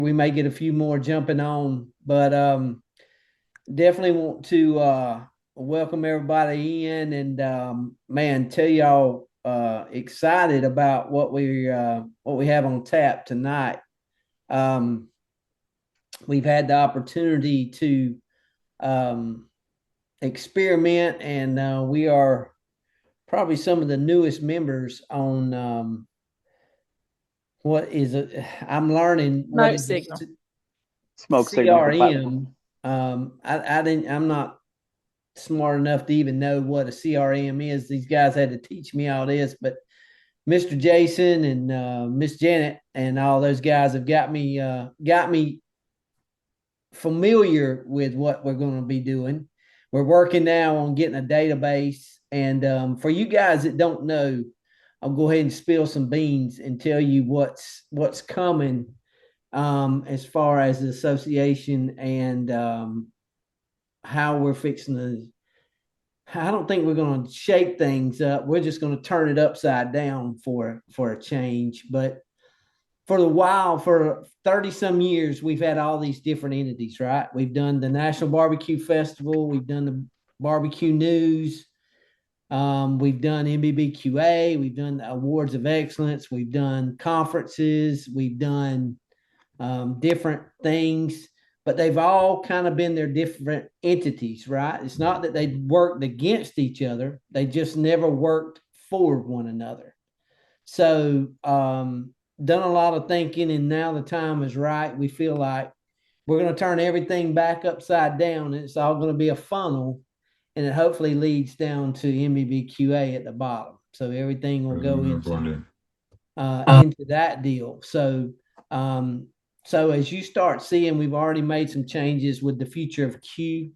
We may get a few more jumping on, but definitely want to welcome everybody in and man, tell y'all excited about what we have on tap tonight. Um, we've had the opportunity to um, experiment, and we are probably some of the newest members on what is it? I'm learning what Smoke is signal. a Smoke signals the platform. CRM. I didn't. I'm not smart enough to even know what a CRM is. These guys had to teach me all this, but Mr. Jason and Miss Janet and all those guys have got me familiar with what we're going to be doing. We're working now on getting a database, and for you guys that don't know, I'll go ahead and spill some beans and tell you what's coming as far as the association and how we're fixing to. I don't think we're going to shake things up. We're just going to turn it upside down for a change. But for the while, for 30 some years, we've had all these different entities, right? We've done the National Barbecue Festival, we've done the Barbecue News, we've done NBBQA, we've done the Awards of Excellence, we've done conferences, we've done different things, but they've all kind of been their different entities, right? It's not that they worked against each other, they just never worked for one another. So, done a lot of thinking, and now the time is right. We feel like we're going to turn everything back upside down, and it's all going to be a funnel, and it hopefully leads down to NBBQA at the bottom. So everything will go into that deal. So as you start seeing, we've already made some changes with the future of Q.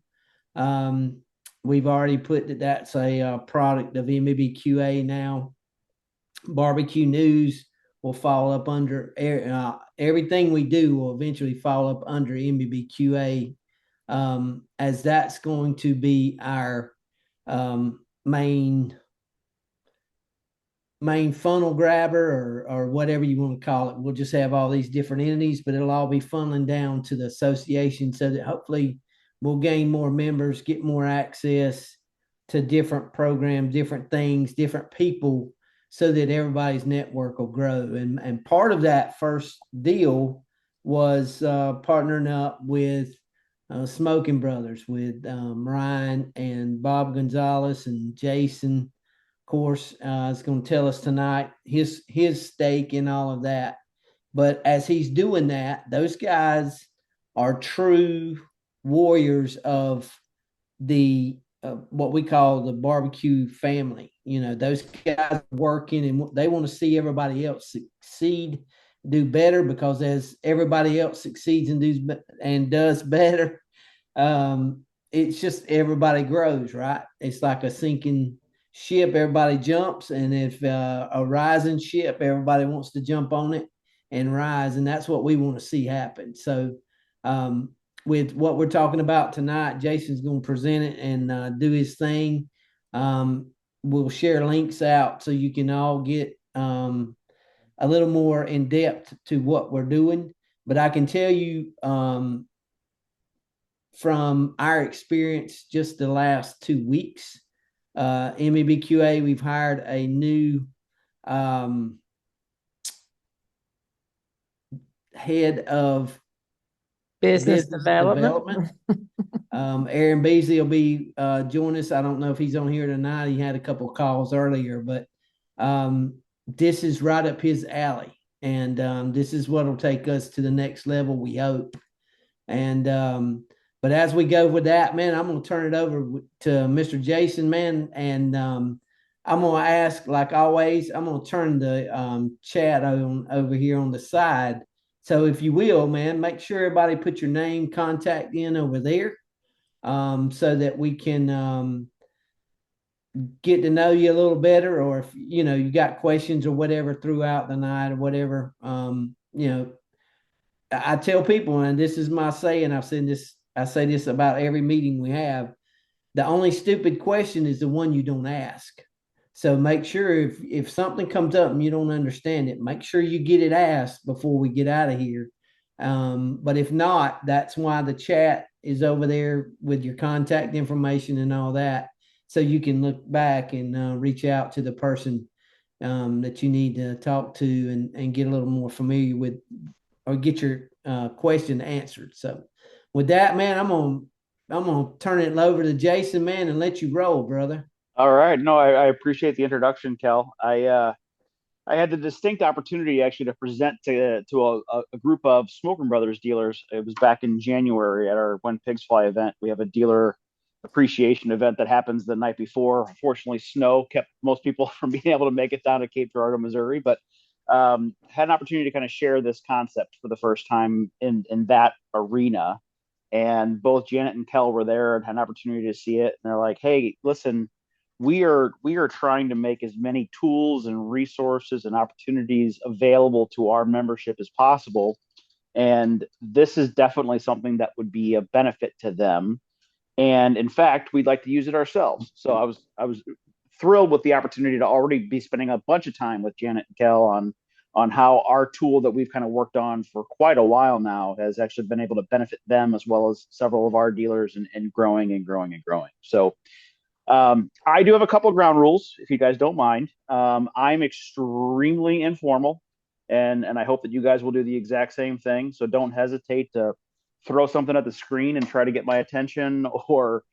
Um, we've already put that that's a product of NBBQA now. Barbecue News will fall up under everything we do will eventually fall up under NBBQA, as that's going to be our main funnel grabber or whatever you want to call it. We'll just have all these different entities, but it'll all be funneling down to the association so that hopefully we'll gain more members, get more access to different programs, different things, different people, so that everybody's network will grow. And part of that first deal was partnering up with Smokin Brothers, with Ryan and Bob Gonzalez and Jason, of course, is going to tell us tonight his stake in all of that. But as he's doing that, those guys are true warriors of the what we call the barbecue family. You know, those guys are working and they want to see everybody else succeed, do better, because as everybody else succeeds and does better, it's just everybody grows, right? It's like a sinking ship, everybody jumps, and if a rising ship, everybody wants to jump on it and rise, and that's what we want to see happen. So, with what we're talking about tonight, Jason's going to present it and do his thing. We'll share links out so you can all get a little more in depth to what we're doing. But I can tell you from our experience just the last 2 weeks, NBBQA, we've hired a new head of Business business development. development. Aaron Beasley will be joining us. I don't know if he's on here tonight. He had a couple of calls earlier, but this is right up his alley. And this is what will take us to the next level, we hope. And but as we go with that, man, I'm going to turn it over to Mr. Jason, man. And I'm going to ask, like always, I'm going to turn the chat on over here on the side. So if you will, man, make sure everybody put your name, contact in over there, so that we can get to know you a little better. Or if you got questions or whatever throughout the night or whatever, I tell people, and this is my saying, I say this about every meeting we have. The only stupid question is the one you don't ask. So make sure if something comes up and you don't understand it, make sure you get it asked before we get out of here. But if not, that's why the chat is over there with your contact information and all that. So you can look back and reach out to the person that you need to talk to and get a little more familiar with or get your question answered. So with that, man, I'm gonna turn it over to Jason, man, and let you roll, brother. All right. No, I appreciate the introduction, Kel. I had the distinct opportunity actually to present to a group of Smokin Brothers dealers. It was back in January at our When Pigs Fly event. We have a dealer appreciation event that happens the night before. Unfortunately, snow kept most people from being able to make it down to Cape Girardeau, Missouri, but had an opportunity to kind of share this concept for the first time in that arena. And both Janet and Kel were there and had an opportunity to see it. And they're like, "Hey, listen, we are trying to make as many tools and resources and opportunities available to our membership as possible, and this is definitely something that would be a benefit to them. And in fact, we'd like to use it ourselves." So I was thrilled with the opportunity to already be spending a bunch of time with Janet and Kel on how our tool that we've kind of worked on for quite a while now has actually been able to benefit them as well as several of our dealers and growing and growing and growing. So I do have a couple of ground rules, if you guys don't mind. I'm extremely informal, and I hope that you guys will do the exact same thing. So don't hesitate to throw something at the screen and try to get my attention, or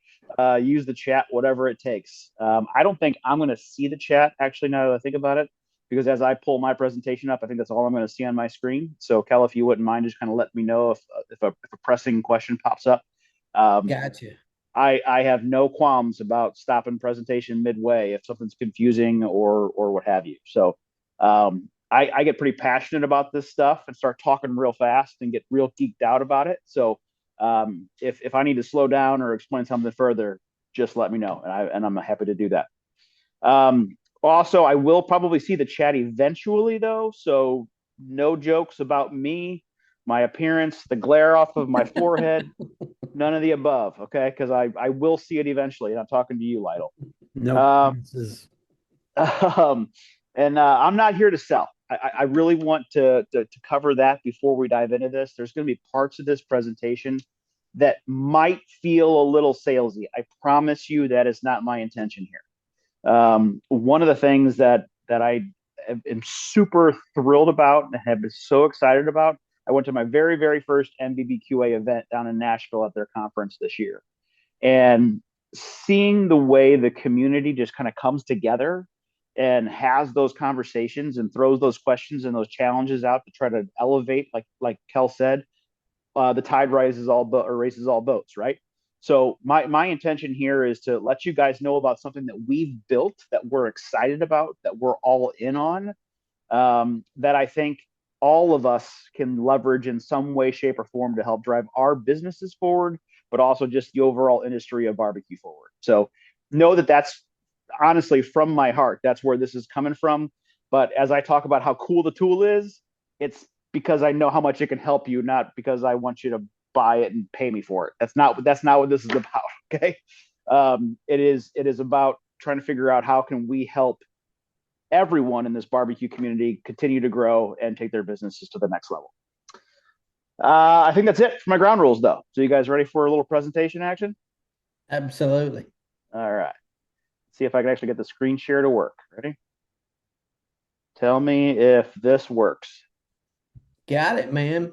use the chat, whatever it takes. I don't think I'm going to see the chat, actually, now that I think about it, because as I pull my presentation up, I think that's all I'm going to see on my screen. So, Kel, if you wouldn't mind, just kind of let me know if a pressing question pops up. Gotcha. I have no qualms about stopping presentation midway if something's confusing or what have you. So I get pretty passionate about this stuff and start talking real fast and get real geeked out about it. So if I need to slow down or explain something further, just let me know, and I'm happy to do that. Also, I will probably see the chat eventually, though, so no jokes about me, my appearance, the glare off of my forehead. None of the above, okay? Because I will see it eventually, and I'm talking to you, Lytle. No, And I'm not here to sell. I really want to cover that before we dive into this. There's going to be parts of this presentation that might feel a little salesy. I promise you that is not my intention here. One of the things that I am super thrilled about and have been so excited about, I went to my very, very first NBBQA event down in Nashville at their conference this year. And seeing the way the community just kind of comes together and has those conversations and throws those questions and those challenges out to try to elevate, like Kel said, the tide raises all boats, right? So my intention here is to let you guys know about something that we've built, that we're excited about, that we're all in on, that I think all of us can leverage in some way, shape, or form to help drive our businesses forward, but also just the overall industry of barbecue forward. So know that that's honestly from my heart. That's where this is coming from. But as I talk about how cool the tool is, it's because I know how much it can help you, not because I want you to buy it and pay me for it. That's not what this is about. Okay. It is about trying to figure out how can we help everyone in this barbecue community continue to grow and take their businesses to the next level. I think that's it for my ground rules, though. So you guys ready for a little presentation action? Absolutely. All right. See if I can actually get the screen share to work. Ready? Tell me if this works. Got it, man.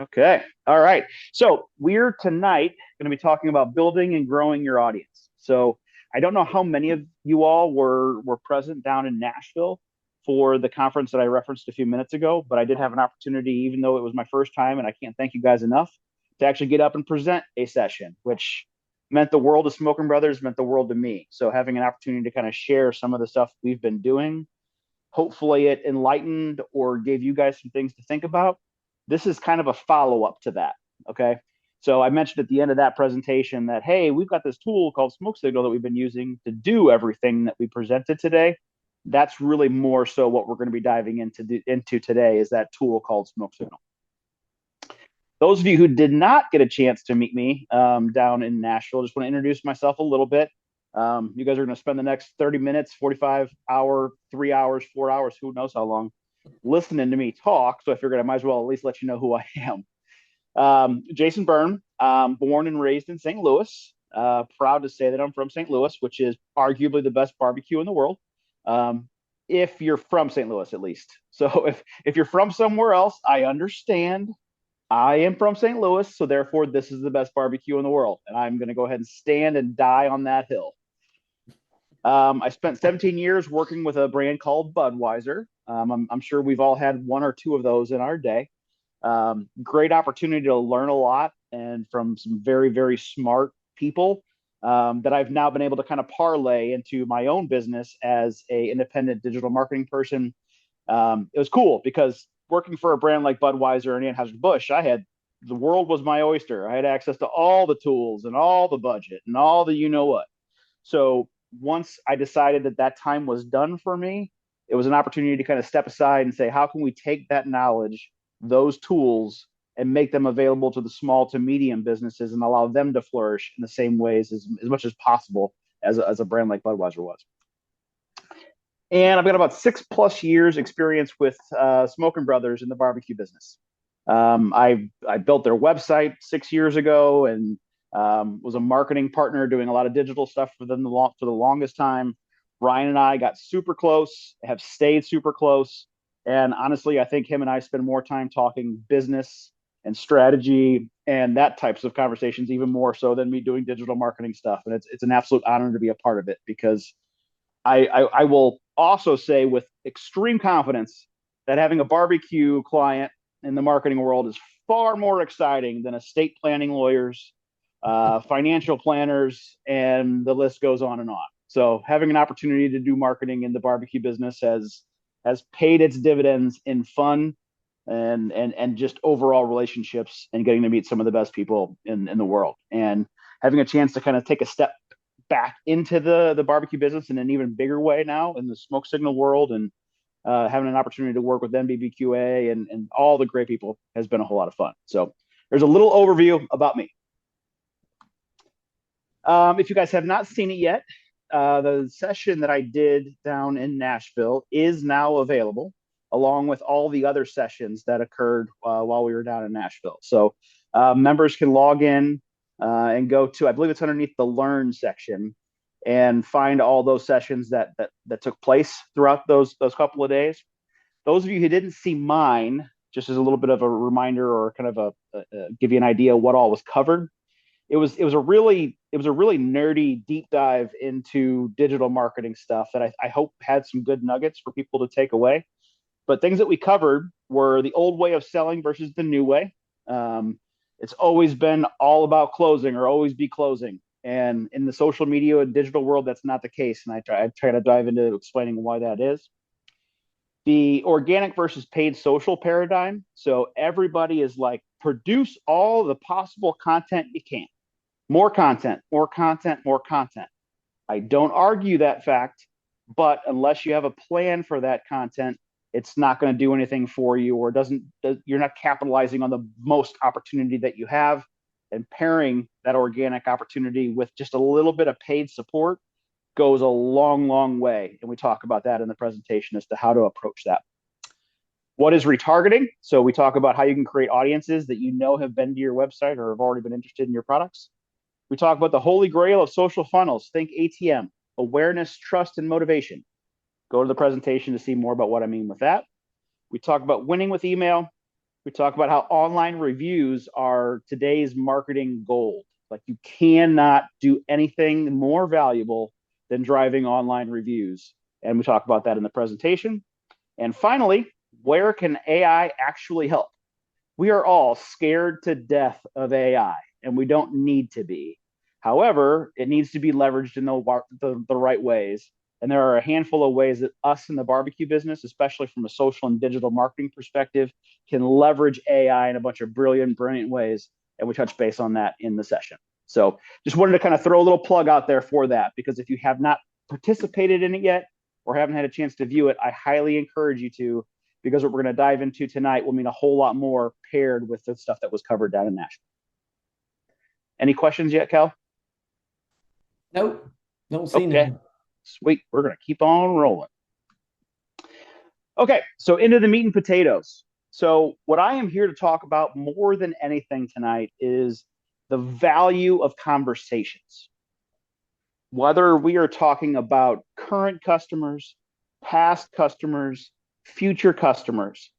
Okay. All right. So we're tonight going to be talking about building and growing your audience. So I don't know how many of you all were present down in Nashville for the conference that I referenced a few minutes ago, but I did have an opportunity, even though it was my first time, and I can't thank you guys enough, to actually get up and present a session, which meant the world to Smokin Brothers, meant the world to me. So having an opportunity to kind of share some of the stuff we've been doing, hopefully it enlightened or gave you guys some things to think about. This is kind of a follow-up to that, okay? So I mentioned at the end of that presentation that, hey, we've got this tool called Smoke Signal that we've been using to do everything that we presented today. That's really more so what we're going to be diving into today, is that tool called Smoke Signal. Those of you who did not get a chance to meet me down in Nashville, just want to introduce myself a little bit. You guys are going to spend the next 30 minutes, 45 hour, 3 hours, 4 hours, who knows how long, listening to me talk. So I figured I might as well at least let you know who I am. Jason Byrne, born and raised in St. Louis. Proud to say that I'm from St. Louis, which is arguably the best barbecue in the world. Um, if you're from St. Louis, at least. So if you're from somewhere else, I understand. I am from St. Louis, so therefore this is the best barbecue in the world, and I'm going to go ahead and stand and die on that hill. I spent 17 years working with a brand called Budweiser. I'm sure we've all had one or two of those in our day. Great opportunity to learn a lot and from some very, very smart people that I've now been able to kind of parlay into my own business as a independent digital marketing person. It was cool because working for a brand like Budweiser and Anheuser-Busch, the world was my oyster. I had access to all the tools and all the budget and all the you know what. So once I decided that that time was done for me, it was an opportunity to kind of step aside and say, how can we take that knowledge, those tools, and make them available to the small to medium businesses and allow them to flourish in the same ways as much as possible as a brand like Budweiser was. And I've got about 6+ years experience with Smokin Brothers in the barbecue business. I built their website 6 years ago and was a marketing partner doing a lot of digital stuff for them for the longest time. Ryan and I got super close, have stayed super close. And honestly, I think him and I spend more time talking business and strategy and that types of conversations, even more so than me doing digital marketing stuff. And it's an absolute honor to be a part of it because I will also say with extreme confidence that having a barbecue client in the marketing world is far more exciting than estate planning lawyers, financial planners, and the list goes on and on. So having an opportunity to do marketing in the barbecue business has paid its dividends in fun and just overall relationships and getting to meet some of the best people in the world. And having a chance to kind of take a step back into the barbecue business in an even bigger way now in the smoke signal world and having an opportunity to work with NBBQA and all the great people has been a whole lot of fun. So there's a little overview about me. If you guys have not seen it yet, the session that I did down in Nashville is now available, along with all the other sessions that occurred while we were down in Nashville. So members can log in and go to, I believe it's underneath the Learn section, and find all those sessions that took place throughout those couple of days. Those of you who didn't see mine, just as a little bit of a reminder or kind of give you an idea what all was covered. It was a really nerdy deep dive into digital marketing stuff that I hope had some good nuggets for people to take away. But things that we covered were the old way of selling versus the new way. It's always been all about closing or always be closing. And in the social media and digital world, that's not the case. And I try to dive into explaining why that is. The organic versus paid social paradigm. So everybody is like, produce all the possible content you can. More content, more content, more content. I don't argue that fact, but unless you have a plan for that content, it's not going to do anything for you, or you're not capitalizing on the most opportunity that you have. And pairing that organic opportunity with just a little bit of paid support goes a long, long way. And we talk about that in the presentation as to how to approach that. What is retargeting? So we talk about how you can create audiences that you know have been to your website or have already been interested in your products. We talk about the holy grail of social funnels. Think ATM, awareness, trust, and motivation. Go to the presentation to see more about what I mean with that. We talk about winning with email. We talk about how online reviews are today's marketing gold. Like, you cannot do anything more valuable than driving online reviews. And we talk about that in the presentation. And finally, where can AI actually help? We are all scared to death of AI, and we don't need to be. However, it needs to be leveraged in the right ways. And there are a handful of ways that us in the barbecue business, especially from a social and digital marketing perspective, can leverage AI in a bunch of brilliant ways. And we touch base on that in the session. So just wanted to kind of throw a little plug out there for that, because if you have not participated in it yet or haven't had a chance to view it, I highly encourage you to, because what we're going to dive into tonight will mean a whole lot more paired with the stuff that was covered down in Nashville. Any questions yet, Cal? Nope. Don't see Okay. none. Sweet. We're going to keep on rolling. Okay. So into the meat and potatoes. So what I am here to talk about more than anything tonight is the value of conversations. Whether we are talking about current customers, past customers, future customers,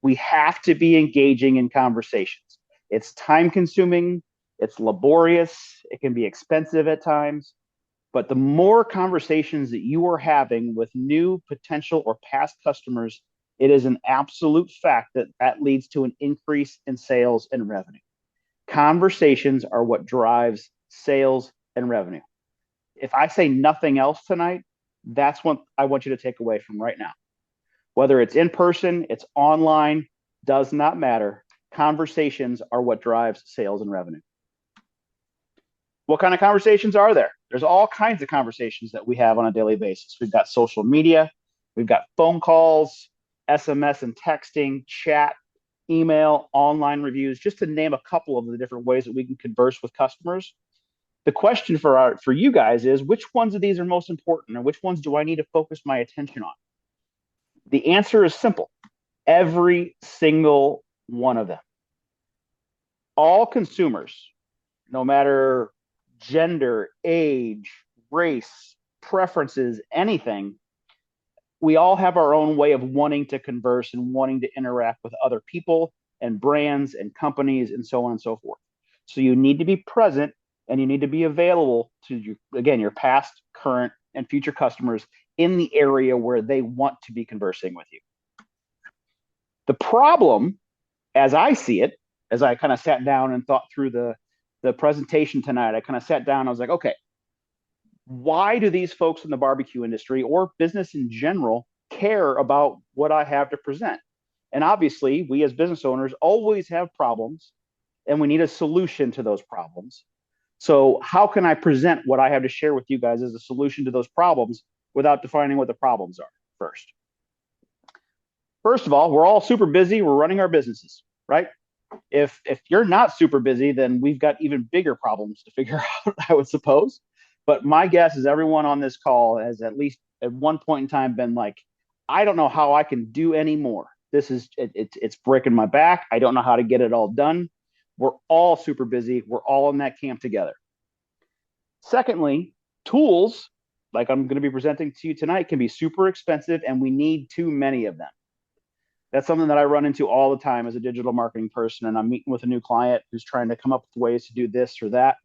we have to be engaging in conversations. It's time consuming, it's laborious, it can be expensive at times, but the more conversations that you are having with new potential or past customers, it is an absolute fact that that leads to an increase in sales and revenue. Conversations are what drives sales and revenue. If I say nothing else tonight, that's what I want you to take away from right now. Whether it's in person, it's online, does not matter. Conversations are what drives sales and revenue. What kind of conversations are there? There's all kinds of conversations that we have on a daily basis. We've got social media, we've got phone calls, SMS and texting, chat, email, online reviews, just to name a couple of the different ways that we can converse with customers. The question for you guys is, which ones of these are most important, and which ones do I need to focus my attention on? The answer is simple. Every single one of them. All consumers, no matter gender, age, race, preferences, anything, we all have our own way of wanting to converse and wanting to interact with other people and brands and companies and so on and so forth. So you need to be present and you need to be available to, your past, current, and future customers in the area where they want to be conversing with you. The problem, as I see it, as I kind of sat down and thought through the presentation tonight, I kind of sat down, I was like, okay, why do these folks in the barbecue industry or business in general care about what I have to present? And obviously, we as business owners always have problems, and we need a solution to those problems. So how can I present what I have to share with you guys as a solution to those problems without defining what the problems are first? First of all, we're all super busy. We're running our businesses, right? If you're not super busy, then we've got even bigger problems to figure out, I would suppose. But my guess is everyone on this call has at least at one point in time been like, I don't know how I can do any more. It's breaking my back. I don't know how to get it all done. We're all super busy. We're all in that camp together. Secondly, tools, like I'm going to be presenting to you tonight, can be super expensive, and we need too many of them. That's something that I run into all the time as a digital marketing person, and I'm meeting with a new client who's trying to come up with ways to do this or that.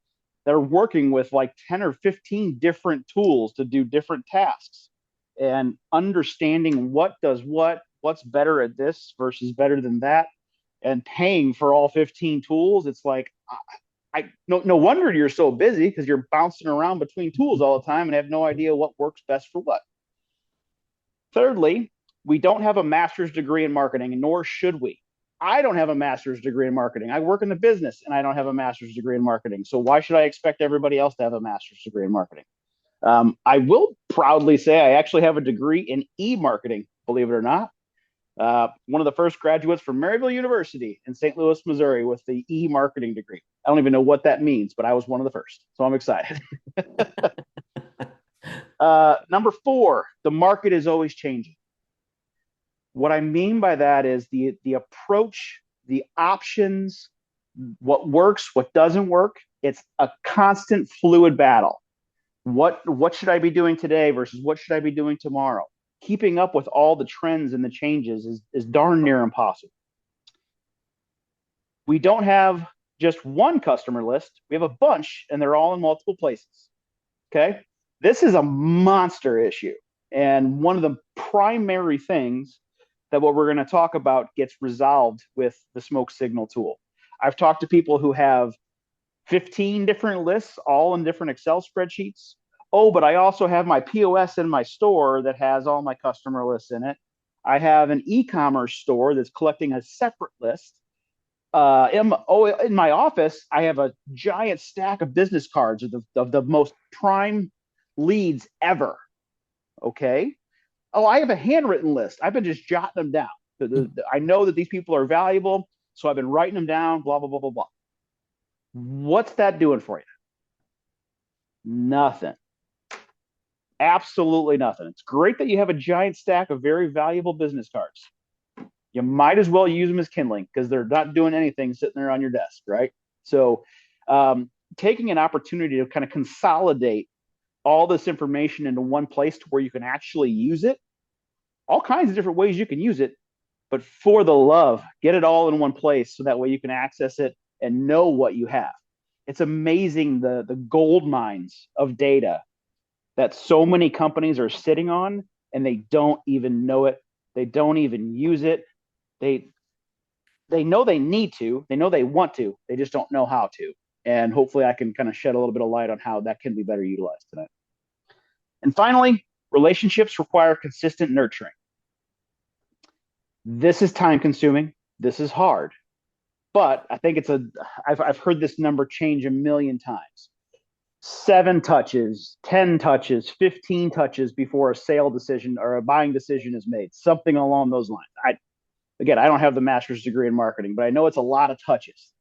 They're working with like 10 or 15 different tools to do different tasks, and understanding what does what's better at this versus better than that, and paying for all 15 tools. It's like, no wonder you're so busy, because you're bouncing around between tools all the time and have no idea what works best for what. Thirdly, we don't have a master's degree in marketing, nor should we. I don't have a master's degree in marketing. I work in the business and I don't have a master's degree in marketing. So why should I expect everybody else to have a master's degree in marketing? I will proudly say I actually have a degree in e-marketing, believe it or not. One of the first graduates from Maryville University in St. Louis, Missouri, with the e-marketing degree. I don't even know what that means, but I was one of the first. So I'm excited. Number 4, the market is always changing. What I mean by that is the approach, the options, what works, what doesn't work. It's a constant fluid battle. What should I be doing today versus what should I be doing tomorrow? Keeping up with all the trends and the changes is darn near impossible. We don't have just one customer list. We have a bunch, and they're all in multiple places. Okay? This is a monster issue. And one of the primary things that what we're going to talk about gets resolved with the smoke signal tool. I've talked to people who have 15 different lists, all in different Excel spreadsheets. Oh, but I also have my POS in my store that has all my customer lists in it. I have an e-commerce store that's collecting a separate list. In my office, I have a giant stack of business cards of the most prime leads ever. Okay. Oh, I have a handwritten list. I've been just jotting them down. I know that these people are valuable, so I've been writing them down, blah, blah, blah, blah, blah. What's that doing for you? Nothing. Absolutely nothing. It's great that you have a giant stack of very valuable business cards. you might as well use them as kindling because they're not doing anything sitting there on your desk, right? So taking an opportunity to kind of consolidate all this information into one place to where you can actually use it, all kinds of different ways you can use it, but for the love, get it all in one place so that way you can access it and know what you have. It's amazing the gold mines of data that so many companies are sitting on, and they don't even know it. They don't even use it. They know they need to. They know they want to. They just don't know how to. And hopefully I can kind of shed a little bit of light on how that can be better utilized tonight. And finally, relationships require consistent nurturing. This is time consuming. This is hard. But I think I've heard this number change a million times. 7 touches, 10 touches, 15 touches before a sale decision or a buying decision is made, something along those lines. I don't have the master's degree in marketing, but I know it's a lot of touches.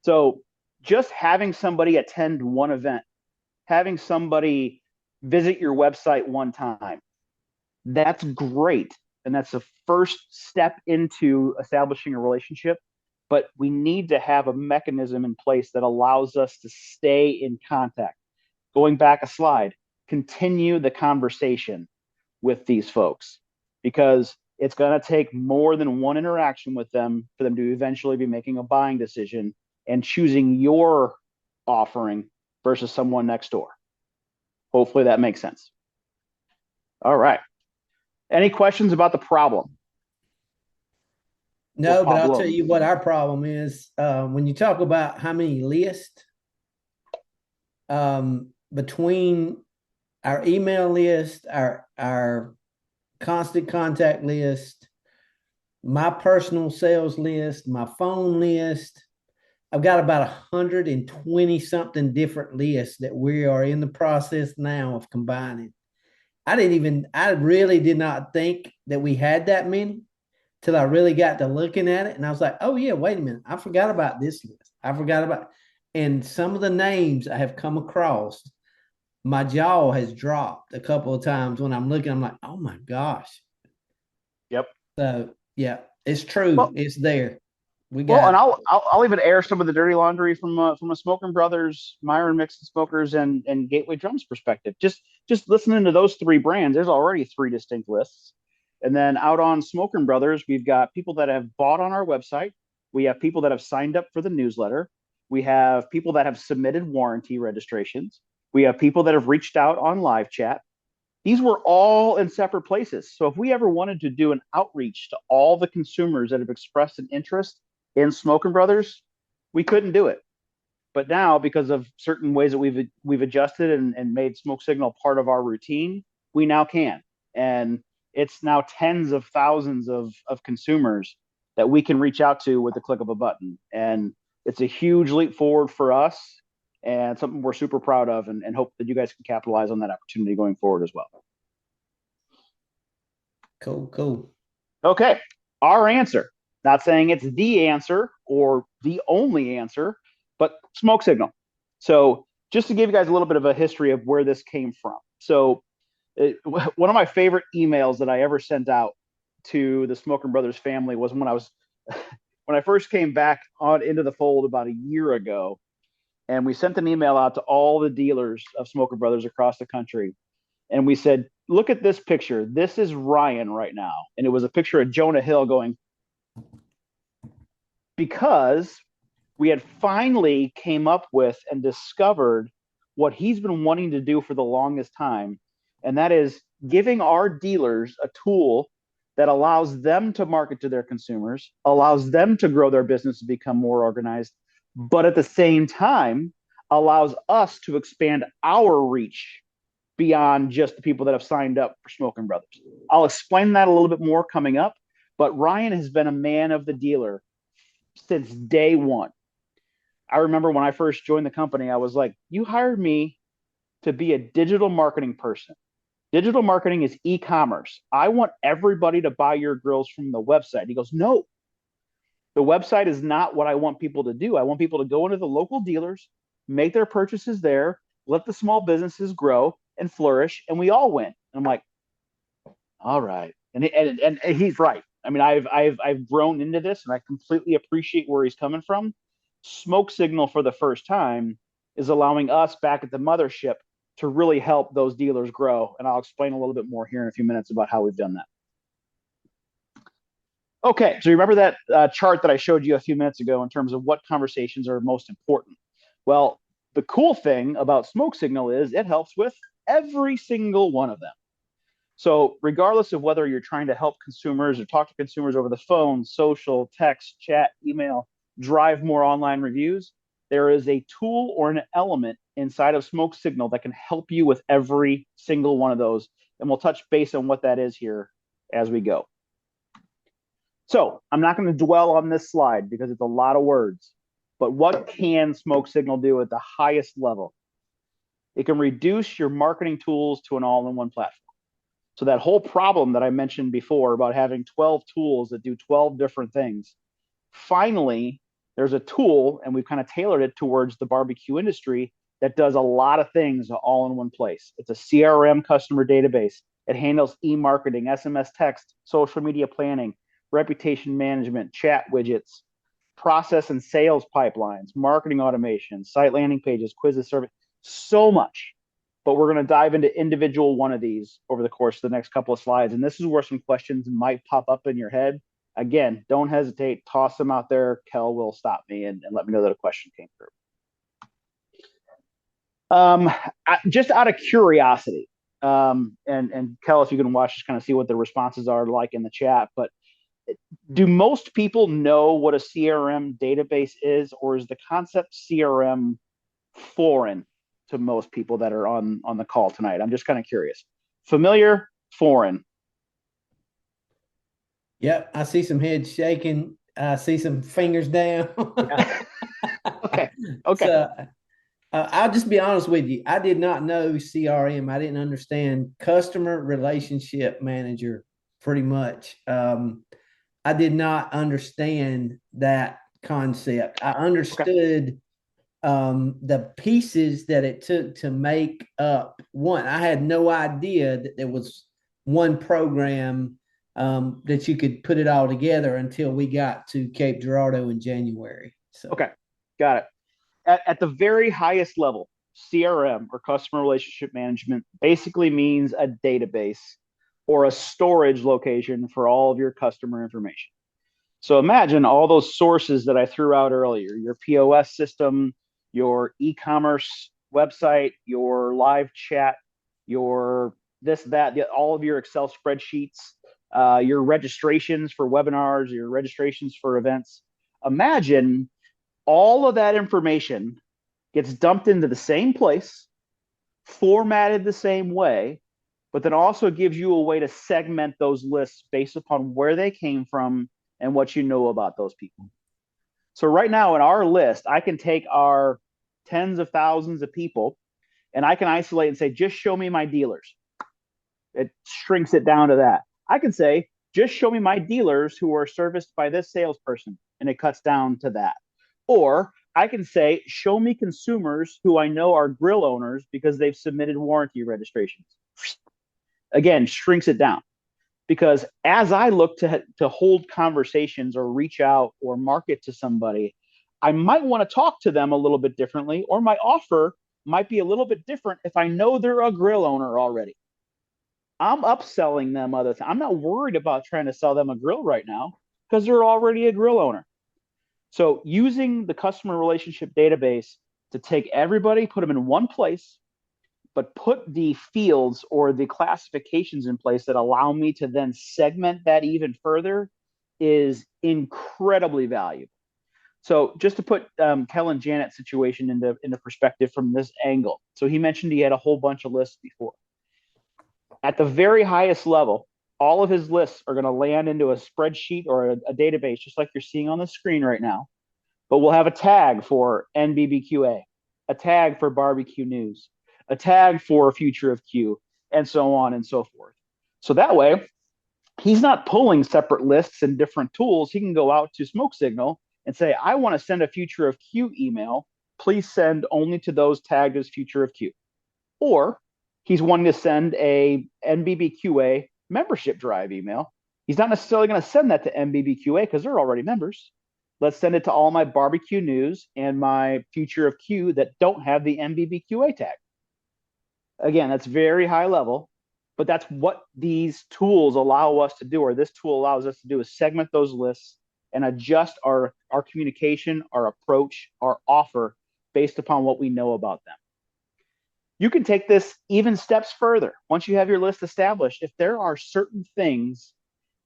So just having somebody attend one event, having somebody visit your website one time, that's great. And that's the first step into establishing a relationship. But we need to have a mechanism in place that allows us to stay in contact. Going back a slide, continue the conversation with these folks, because it's going to take more than one interaction with them for them to eventually be making a buying decision and choosing your offering versus someone next door. Hopefully that makes sense. All right. Any questions about the problem? No, but I'll tell you what our problem is. When you talk about how many lists, between our email list, our constant contact list, my personal sales list, my phone list, I've got about 120 something different lists that we are in the process now of combining. I really did not think that we had that many till I really got to looking at it. And I was like, oh yeah, wait a minute. I forgot about this list. And some of the names I have come across, my jaw has dropped a couple of times when I'm looking. I'm like, oh my gosh. Yep. So yeah, it's true. Well, it's there. And I'll even air some of the dirty laundry from a Smokin Brothers, Myron, Mixon Smokers, and Gateway Drums perspective. Just listening to those 3 brands, there's already 3 distinct lists. And then out on Smokin Brothers, we've got people that have bought on our website. We have people that have signed up for the newsletter. We have people that have submitted warranty registrations. We have people that have reached out on live chat. These were all in separate places. So if we ever wanted to do an outreach to all the consumers that have expressed an interest in Smokin Brothers, we couldn't do it. But now, because of certain ways that we've adjusted and made Smoke Signal part of our routine, we now can. And it's now tens of thousands of consumers that we can reach out to with the click of a button. And it's a huge leap forward for us and something we're super proud of, and hope that you guys can capitalize on that opportunity going forward as well. Cool. Okay. Our answer, not saying it's the answer or the only answer, but Smoke Signal. So just to give you guys a little bit of a history of where this came from. So one of my favorite emails that I ever sent out to the Smokin Brothers family was when I first came back into the fold about a year ago, and we sent an email out to all the dealers of Smokin Brothers across the country, and we said, look at this picture. This is Ryan right now, and it was a picture of Jonah Hill going, because we had finally came up with and discovered what he's been wanting to do for the longest time. And that is giving our dealers a tool that allows them to market to their consumers, allows them to grow their business and become more organized, but at the same time allows us to expand our reach beyond just the people that have signed up for Smokin Brothers. I'll explain that a little bit more coming up, but Ryan has been a man of the dealer since day one. I remember when I first joined the company, I was like, you hired me to be a digital marketing person. Digital marketing is e-commerce. I want everybody to buy your grills from the website. He goes, no, the website is not what I want people to do. I want people to go into the local dealers, make their purchases there, let the small businesses grow and flourish, and we all win. And I'm like, all right. And he's right. I mean, I've grown into this, and I completely appreciate where he's coming from. Smoke Signal for the first time is allowing us back at the mothership to really help those dealers grow, and I'll explain a little bit more here in a few minutes about how we've done that. Okay, so you remember that chart that I showed you a few minutes ago in terms of what conversations are most important? Well, the cool thing about Smoke Signal is it helps with every single one of them. So regardless of whether you're trying to help consumers or talk to consumers over the phone, social, text, chat, email, drive more online reviews, there is a tool or an element inside of Smoke Signal that can help you with every single one of those. And we'll touch base on what that is here as we go. So I'm not going to dwell on this slide because it's a lot of words, but what can Smoke Signal do at the highest level? It can reduce your marketing tools to an all-in-one platform. So that whole problem that I mentioned before about having 12 tools that do 12 different things, finally, there's a tool, and we've kind of tailored it towards the barbecue industry that does a lot of things all in one place. It's a CRM customer database. It handles e-marketing, SMS text, social media planning, reputation management, chat widgets, process and sales pipelines, marketing automation, site landing pages, quizzes, survey, so much. But we're going to dive into individual one of these over the course of the next couple of slides. And this is where some questions might pop up in your head. Again, don't hesitate. Toss them out there. Kel will stop me and let me know that a question came through. Just out of curiosity, and Kel, if you can watch, just kind of see what the responses are like in the chat. But do most people know what a CRM database is, or is the concept CRM foreign to most people that are on the call tonight? I'm just kind of curious. Familiar, foreign? Yep, I see some heads shaking. I see some fingers down. Okay. So, I'll just be honest with you. I did not know CRM. I didn't understand customer relationship manager pretty much. I did not understand that concept. I understood the pieces that it took to make up one. I had no idea that there was one program that you could put it all together until we got to Cape Girardeau in January. So okay, got it. At the very highest level, CRM or customer relationship management basically means a database or a storage location for all of your customer information. So imagine all those sources that I threw out earlier, your POS system, your e-commerce website, your live chat, your this, that, all of your Excel spreadsheets, your registrations for webinars, your registrations for events. Imagine all of that information gets dumped into the same place, formatted the same way, but then also gives you a way to segment those lists based upon where they came from and what you know about those people. So right now in our list, I can take our tens of thousands of people and I can isolate and say, just show me my dealers. It shrinks it down to that. I can say, just show me my dealers who are serviced by this salesperson, and it cuts down to that. Or I can say, show me consumers who I know are grill owners because they've submitted warranty registrations. Again, shrinks it down. Because as I look to hold conversations or reach out or market to somebody, I might want to talk to them a little bit differently, or my offer might be a little bit different if I know they're a grill owner already. I'm upselling them other things. I'm not worried about trying to sell them a grill right now because they're already a grill owner. So using the customer relationship database to take everybody, put them in one place, but put the fields or the classifications in place that allow me to then segment that even further is incredibly valuable. So just to put Kel and Janet's situation into perspective from this angle. So he mentioned he had a whole bunch of lists before. At the very highest level, all of his lists are going to land into a spreadsheet or a database, just like you're seeing on the screen right now. But we'll have a tag for NBBQA, a tag for barbecue news, a tag for future of Q, and so on and so forth. So that way, he's not pulling separate lists and different tools. He can go out to Smoke Signal and say, I want to send a future of Q email. Please send only to those tagged as future of Q. Or he's wanting to send a NBBQA membership drive email. He's not necessarily going to send that to NBBQA because they're already members. Let's send it to all my barbecue news and my future of Q that don't have the NBBQA tag. Again, that's very high level, but that's what these tools allow us to do, or this tool allows us to do, is segment those lists and adjust our communication, our approach, our offer based upon what we know about them. You can take this even steps further. Once you have your list established, if there are certain things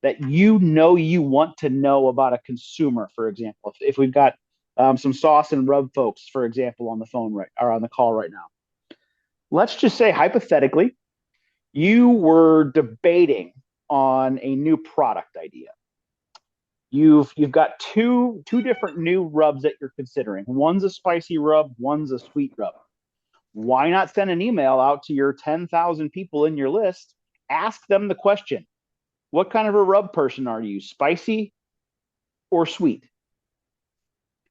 that you want to know about a consumer, for example, if we've got some sauce and rub folks, for example, on the phone or on the call right now, let's just say hypothetically, you were debating on a new product idea. You've got two different new rubs that you're considering. One's a spicy rub, one's a sweet rub. Why not send an email out to your 10,000 people in your list? Ask them the question: what kind of a rub person are you, spicy or sweet?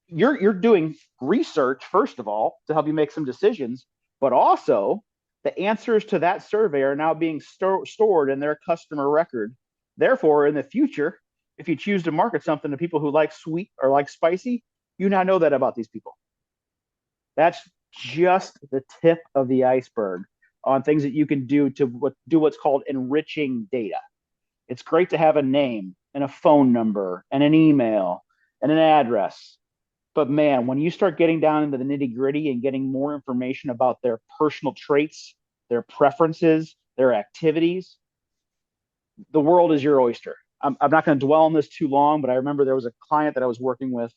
You're doing research, first of all, to help you make some decisions, but also the answers to that survey are now being stored in their customer record. Therefore, in the future, if you choose to market something to people who like sweet or like spicy, you now know that about these people. That's just the tip of the iceberg on things that you can do to do what's called enriching data. It's great to have a name and a phone number and an email and an address. But man, when you start getting down into the nitty gritty and getting more information about their personal traits, their preferences, their activities, the world is your oyster. I'm not going to dwell on this too long, but I remember there was a client that I was working with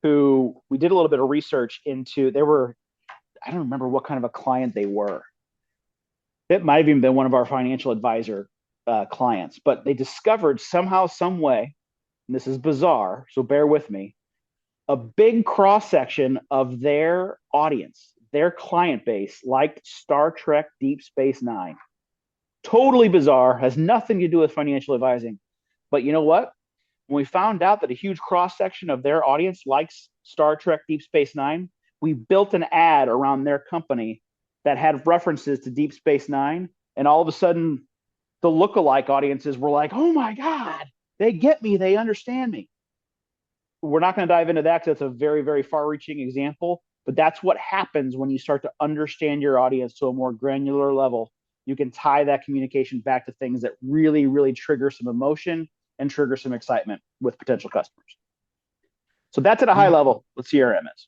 who we did a little bit of research into. I don't remember what kind of a client they were. It might have even been one of our financial advisor clients, but they discovered somehow, some way, and this is bizarre, so bear with me, a big cross section of their audience, their client base, liked Star Trek Deep Space Nine. Totally bizarre, has nothing to do with financial advising. But you know what? When we found out that a huge cross section of their audience likes Star Trek Deep Space Nine, we built an ad around their company that had references to Deep Space Nine. And all of a sudden, the lookalike audiences were like, oh my God, they get me, they understand me. We're not going to dive into that because that's a very, very far-reaching example. But that's what happens when you start to understand your audience to a more granular level. You can tie that communication back to things that really, really trigger some emotion and trigger some excitement with potential customers. So that's at a high level what CRM is.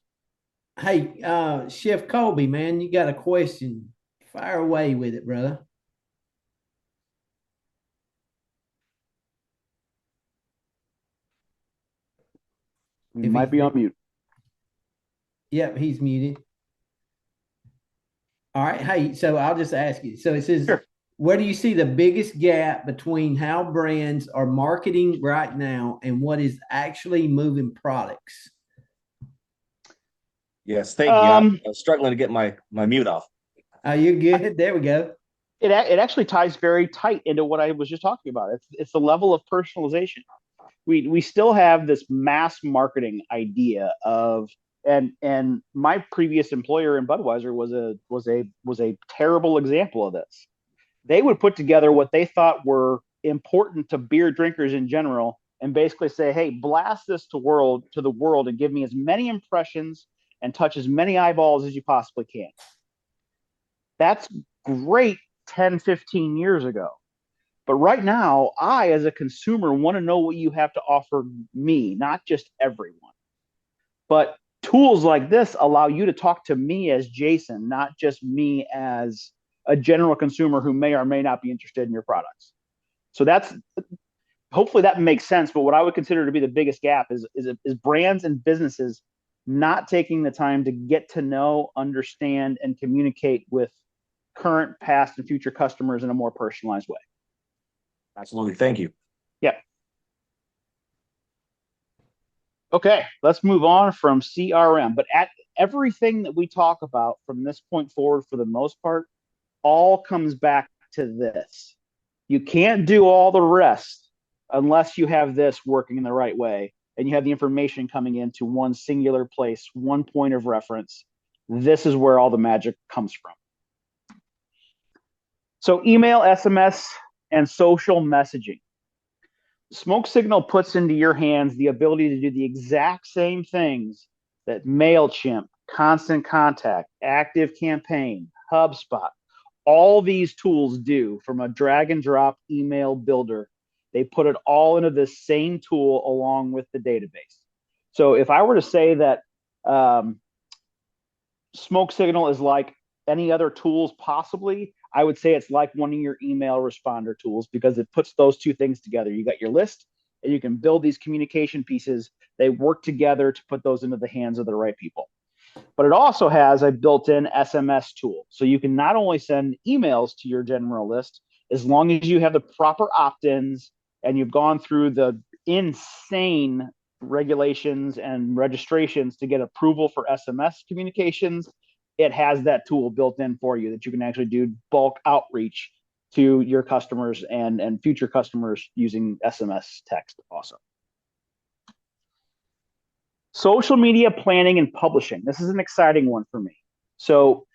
Hey, Chef Colby, man, you got a question. Fire away with it, brother. You might be on mute. Yep, he's muted. All right. Hey, so I'll just ask you. So it says, sure, where do you see the biggest gap between how brands are marketing right now and what is actually moving products? Yes, thank you. I'm struggling to get my mute off. Oh, you're good. There we go. It actually ties very tight into what I was just talking about. It's the level of personalization. We still have this mass marketing idea of, and my previous employer in Budweiser was a terrible example of this. They would put together what they thought were important to beer drinkers in general and basically say, hey, blast this to the world and give me as many impressions and touch as many eyeballs as you possibly can. That's great 10, 15 years ago. But right now, I, as a consumer, want to know what you have to offer me, not just everyone. But tools like this allow you to talk to me as Jason, not just me as a general consumer who may or may not be interested in your products. So hopefully that makes sense. But what I would consider to be the biggest gap is brands and businesses not taking the time to get to know, understand, and communicate with current, past, and future customers in a more personalized way. Absolutely. Thank you. Yeah. Okay, let's move on from CRM. But at everything that we talk about from this point forward, for the most part, all comes back to this. You can't do all the rest unless you have this working in the right way and you have the information coming into one singular place, one point of reference. This is where all the magic comes from. So email, SMS, and social messaging. Smoke Signal puts into your hands the ability to do the exact same things that MailChimp, Constant Contact, Active Campaign, HubSpot, all these tools do from a drag and drop email builder. They put it all into this same tool along with the database. So if I were to say that Smoke Signal is like any other tools possibly, I would say it's like one of your email responder tools because it puts those two things together. You got your list and you can build these communication pieces. They work together to put those into the hands of the right people. But it also has a built-in SMS tool. So you can not only send emails to your general list, as long as you have the proper opt-ins and you've gone through the insane regulations and registrations to get approval for SMS communications, it has that tool built in for you that you can actually do bulk outreach to your customers and future customers using SMS text also. Social media planning and publishing. This is an exciting one for me. So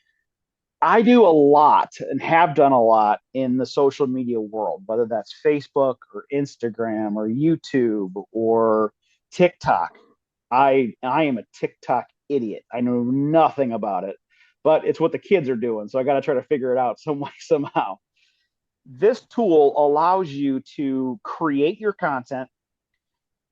I do a lot and have done a lot in the social media world, whether that's Facebook or Instagram or YouTube or TikTok. I am a TikTok idiot. I know nothing about it, but it's what the kids are doing. So I got to try to figure it out some way, somehow. This tool allows you to create your content,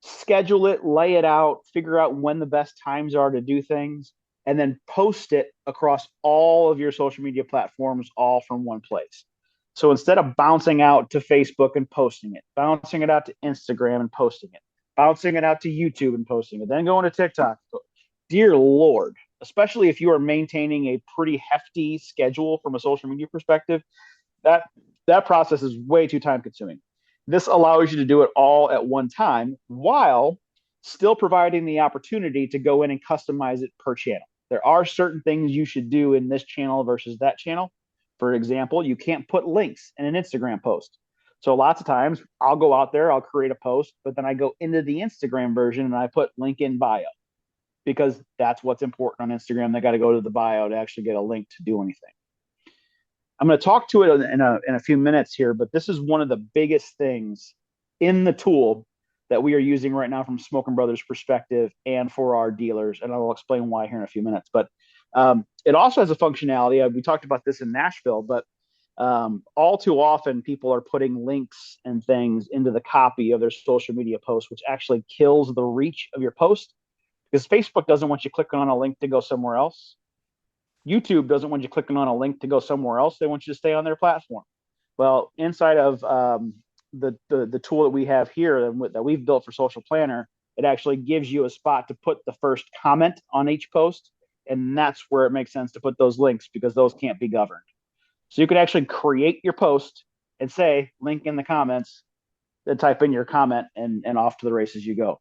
schedule it, lay it out, figure out when the best times are to do things, and then post it across all of your social media platforms, all from one place. So instead of bouncing out to Facebook and posting it, bouncing it out to Instagram and posting it, bouncing it out to YouTube and posting it, then going to TikTok, dear Lord, especially if you are maintaining a pretty hefty schedule from a social media perspective, that process is way too time consuming. This allows you to do it all at one time while still providing the opportunity to go in and customize it per channel. There are certain things you should do in this channel versus that channel. For example, you can't put links in an Instagram post. So lots of times I'll go out there, I'll create a post, but then I go into the Instagram version and I put link in bio because that's what's important on Instagram. They got to go to the bio to actually get a link to do anything. I'm going to talk to it in a few minutes here, but this is one of the biggest things in the tool that we are using right now from Smokin Brothers perspective and for our dealers. And I'll explain why here in a few minutes. But it also has a functionality. We talked about this in Nashville, but all too often people are putting links and things into the copy of their social media post, which actually kills the reach of your post because Facebook doesn't want you clicking on a link to go somewhere else. YouTube doesn't want you clicking on a link to go somewhere else. They want you to stay on their platform. Well, inside of the tool that we have here that we've built for Social Planner, it actually gives you a spot to put the first comment on each post. And that's where it makes sense to put those links because those can't be governed. So you could actually create your post and say, link in the comments, then type in your comment and off to the races you go.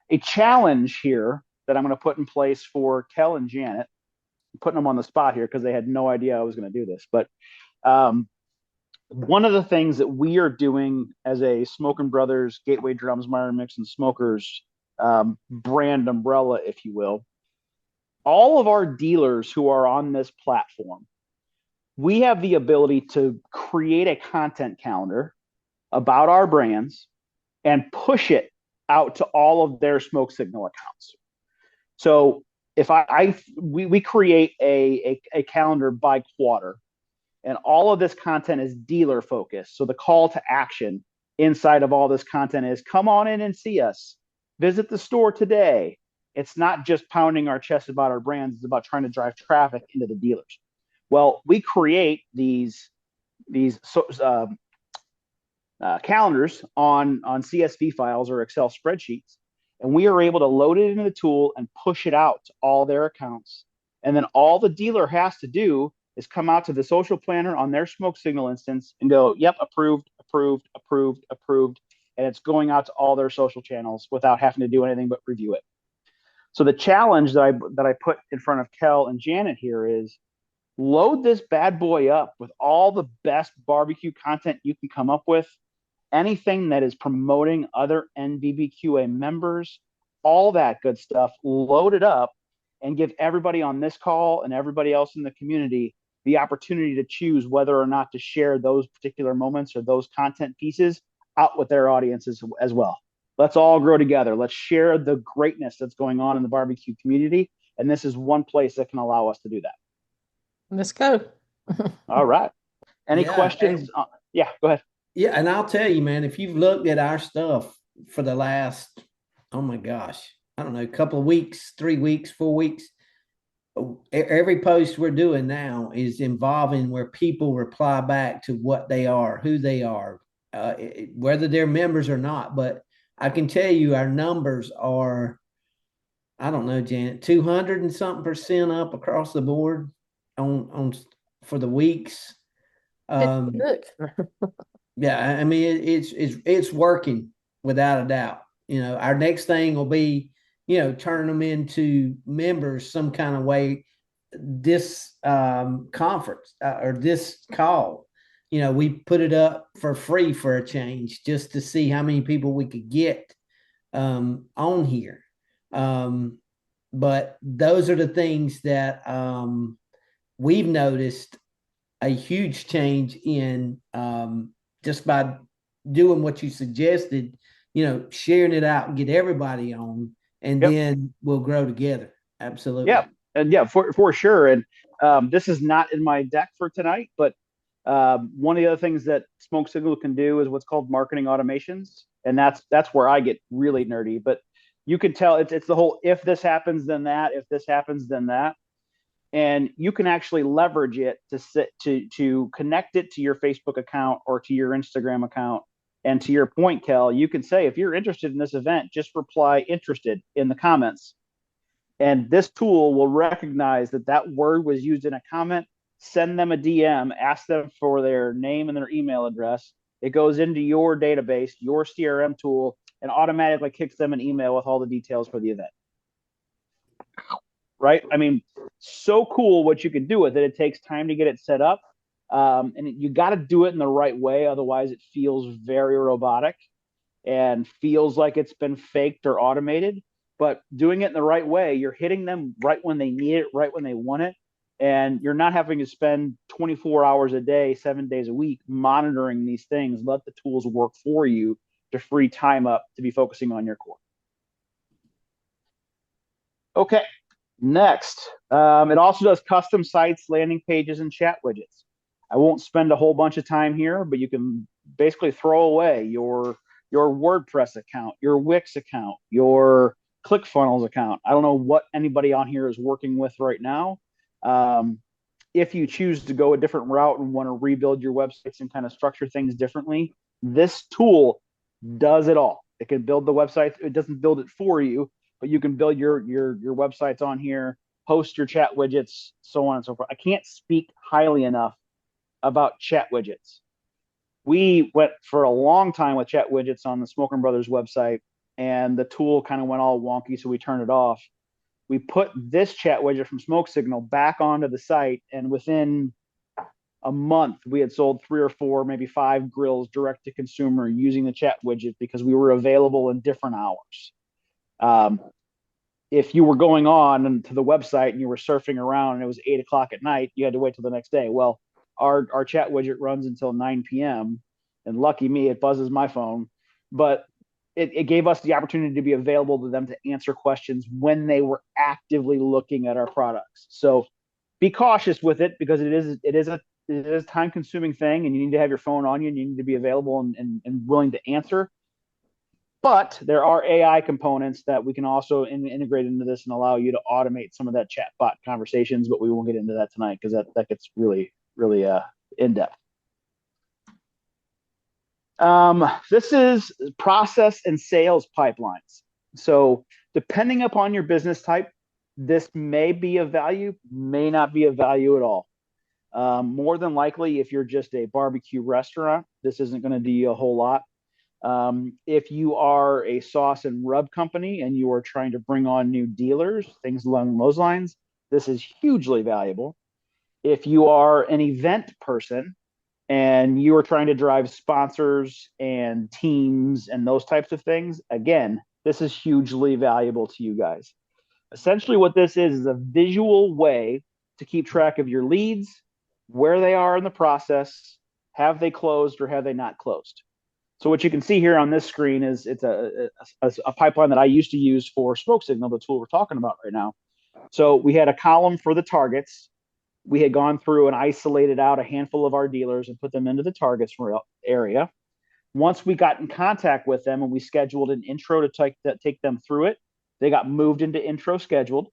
A challenge here that I'm going to put in place for Kel and Janet, putting them on the spot here because they had no idea I was going to do this. But one of the things that we are doing as a Smokin Brothers, Gateway Drums, Myron, Mixon, Smokers brand umbrella, if you will, all of our dealers who are on this platform, we have the ability to create a content calendar about our brands and push it out to all of their Smoke Signal accounts. So if we create a calendar by quarter, and all of this content is dealer focused. So the call to action inside of all this content is come on in and see us, visit the store today. It's not just pounding our chest about our brands. It's about trying to drive traffic into the dealers. Well, we create these calendars on CSV files or Excel spreadsheets. And we are able to load it into the tool and push it out to all their accounts. And then all the dealer has to do is come out to the social planner on their Smoke Signal instance and go, yep, approved, approved, approved, approved. And it's going out to all their social channels without having to do anything but review it. So the challenge that I put in front of Kel and Janet here is load this bad boy up with all the best barbecue content you can come up with. Anything that is promoting other NBBQA members, all that good stuff, load it up and give everybody on this call and everybody else in the community the opportunity to choose whether or not to share those particular moments or those content pieces out with their audiences as well. Let's all grow together. Let's share the greatness that's going on in the barbecue community. And this is one place that can allow us to do that. Let's go. All right. Any Yeah, questions? Yeah, go ahead. Yeah, and I'll tell you, man, if you've looked at our stuff for the last, oh my gosh, I don't know, a couple of weeks, 3 weeks, 4 weeks, every post we're doing now is involving where people reply back to what they are, who they are, whether they're members or not. But I can tell you our numbers are, I don't know, Janet, 200 and something percent up across the board on for the weeks. Look. Yeah, I mean it's working without a doubt. Our next thing will be, turn them into members some kind of way. This conference or this call, we put it up for free for a change just to see how many people we could get on here. But those are the things that we've noticed a huge change in just by doing what you suggested, sharing it out and get everybody on, and then we'll grow together. Absolutely. Yeah. And yeah, for sure. And this is not in my deck for tonight, but one of the other things that Smoke Signal can do is what's called marketing automations. And that's where I get really nerdy, but you can tell it's the whole, if this happens, then that, if this happens, then that. And you can actually leverage it to connect it to your Facebook account or to your Instagram account. And to your point, Kel, you can say, if you're interested in this event, just reply interested in the comments. And this tool will recognize that word was used in a comment, send them a DM, ask them for their name and their email address. It goes into your database, your CRM tool, and automatically kicks them an email with all the details for the event. Right? I mean, so cool what you can do with it. It takes time to get it set up. And you got to do it in the right way. Otherwise, it feels very robotic and feels like it's been faked or automated. But doing it in the right way, you're hitting them right when they need it, right when they want it. And you're not having to spend 24 hours a day, 7 days a week monitoring these things. Let the tools work for you to free time up to be focusing on your core. Okay. Next, it also does custom sites, landing pages, and chat widgets. I won't spend a whole bunch of time here, but you can basically throw away your WordPress account, your Wix account, your ClickFunnels account. I don't know what anybody on here is working with right now. If you choose to go a different route and want to rebuild your websites and kind of structure things differently, this tool does it all. It can build the website. It doesn't build it for you, but you can build your websites on here, host your chat widgets, so on and so forth. I can't speak highly enough about chat widgets. We went for a long time with chat widgets on the Smokin Brothers website, and the tool kind of went all wonky, so we turned it off. We put this chat widget from Smoke Signal back onto the site, and within a month, we had sold 3 or 4, maybe 5 grills direct to consumer using the chat widget because we were available in different hours. If you were going on to the website and you were surfing around and it was 8 o'clock at night, you had to wait till the next day. Well, our chat widget runs until 9 p.m. and lucky me, it buzzes my phone, but it gave us the opportunity to be available to them to answer questions when they were actively looking at our products. So be cautious with it because it is a time consuming thing, and you need to have your phone on you and you need to be available and willing to answer. But there are AI components that we can also integrate into this and allow you to automate some of that chatbot conversations, but we won't get into that tonight because that gets really, really in-depth. This is process and sales pipelines. So depending upon your business type, this may be of value, may not be of value at all. More than likely, if you're just a barbecue restaurant, this isn't going to do you a whole lot. If you are a sauce and rub company and you are trying to bring on new dealers, things along those lines, this is hugely valuable. If you are an event person and you are trying to drive sponsors and teams and those types of things, again, this is hugely valuable to you guys. Essentially what this is a visual way to keep track of your leads, where they are in the process, have they closed or have they not closed. So what you can see here on this screen is it's a pipeline that I used to use for Smoke Signal, the tool we're talking about right now. So we had a column for the targets. We had gone through and isolated out a handful of our dealers and put them into the targets area. Once we got in contact with them and we scheduled an intro to take them through it, they got moved into intro scheduled.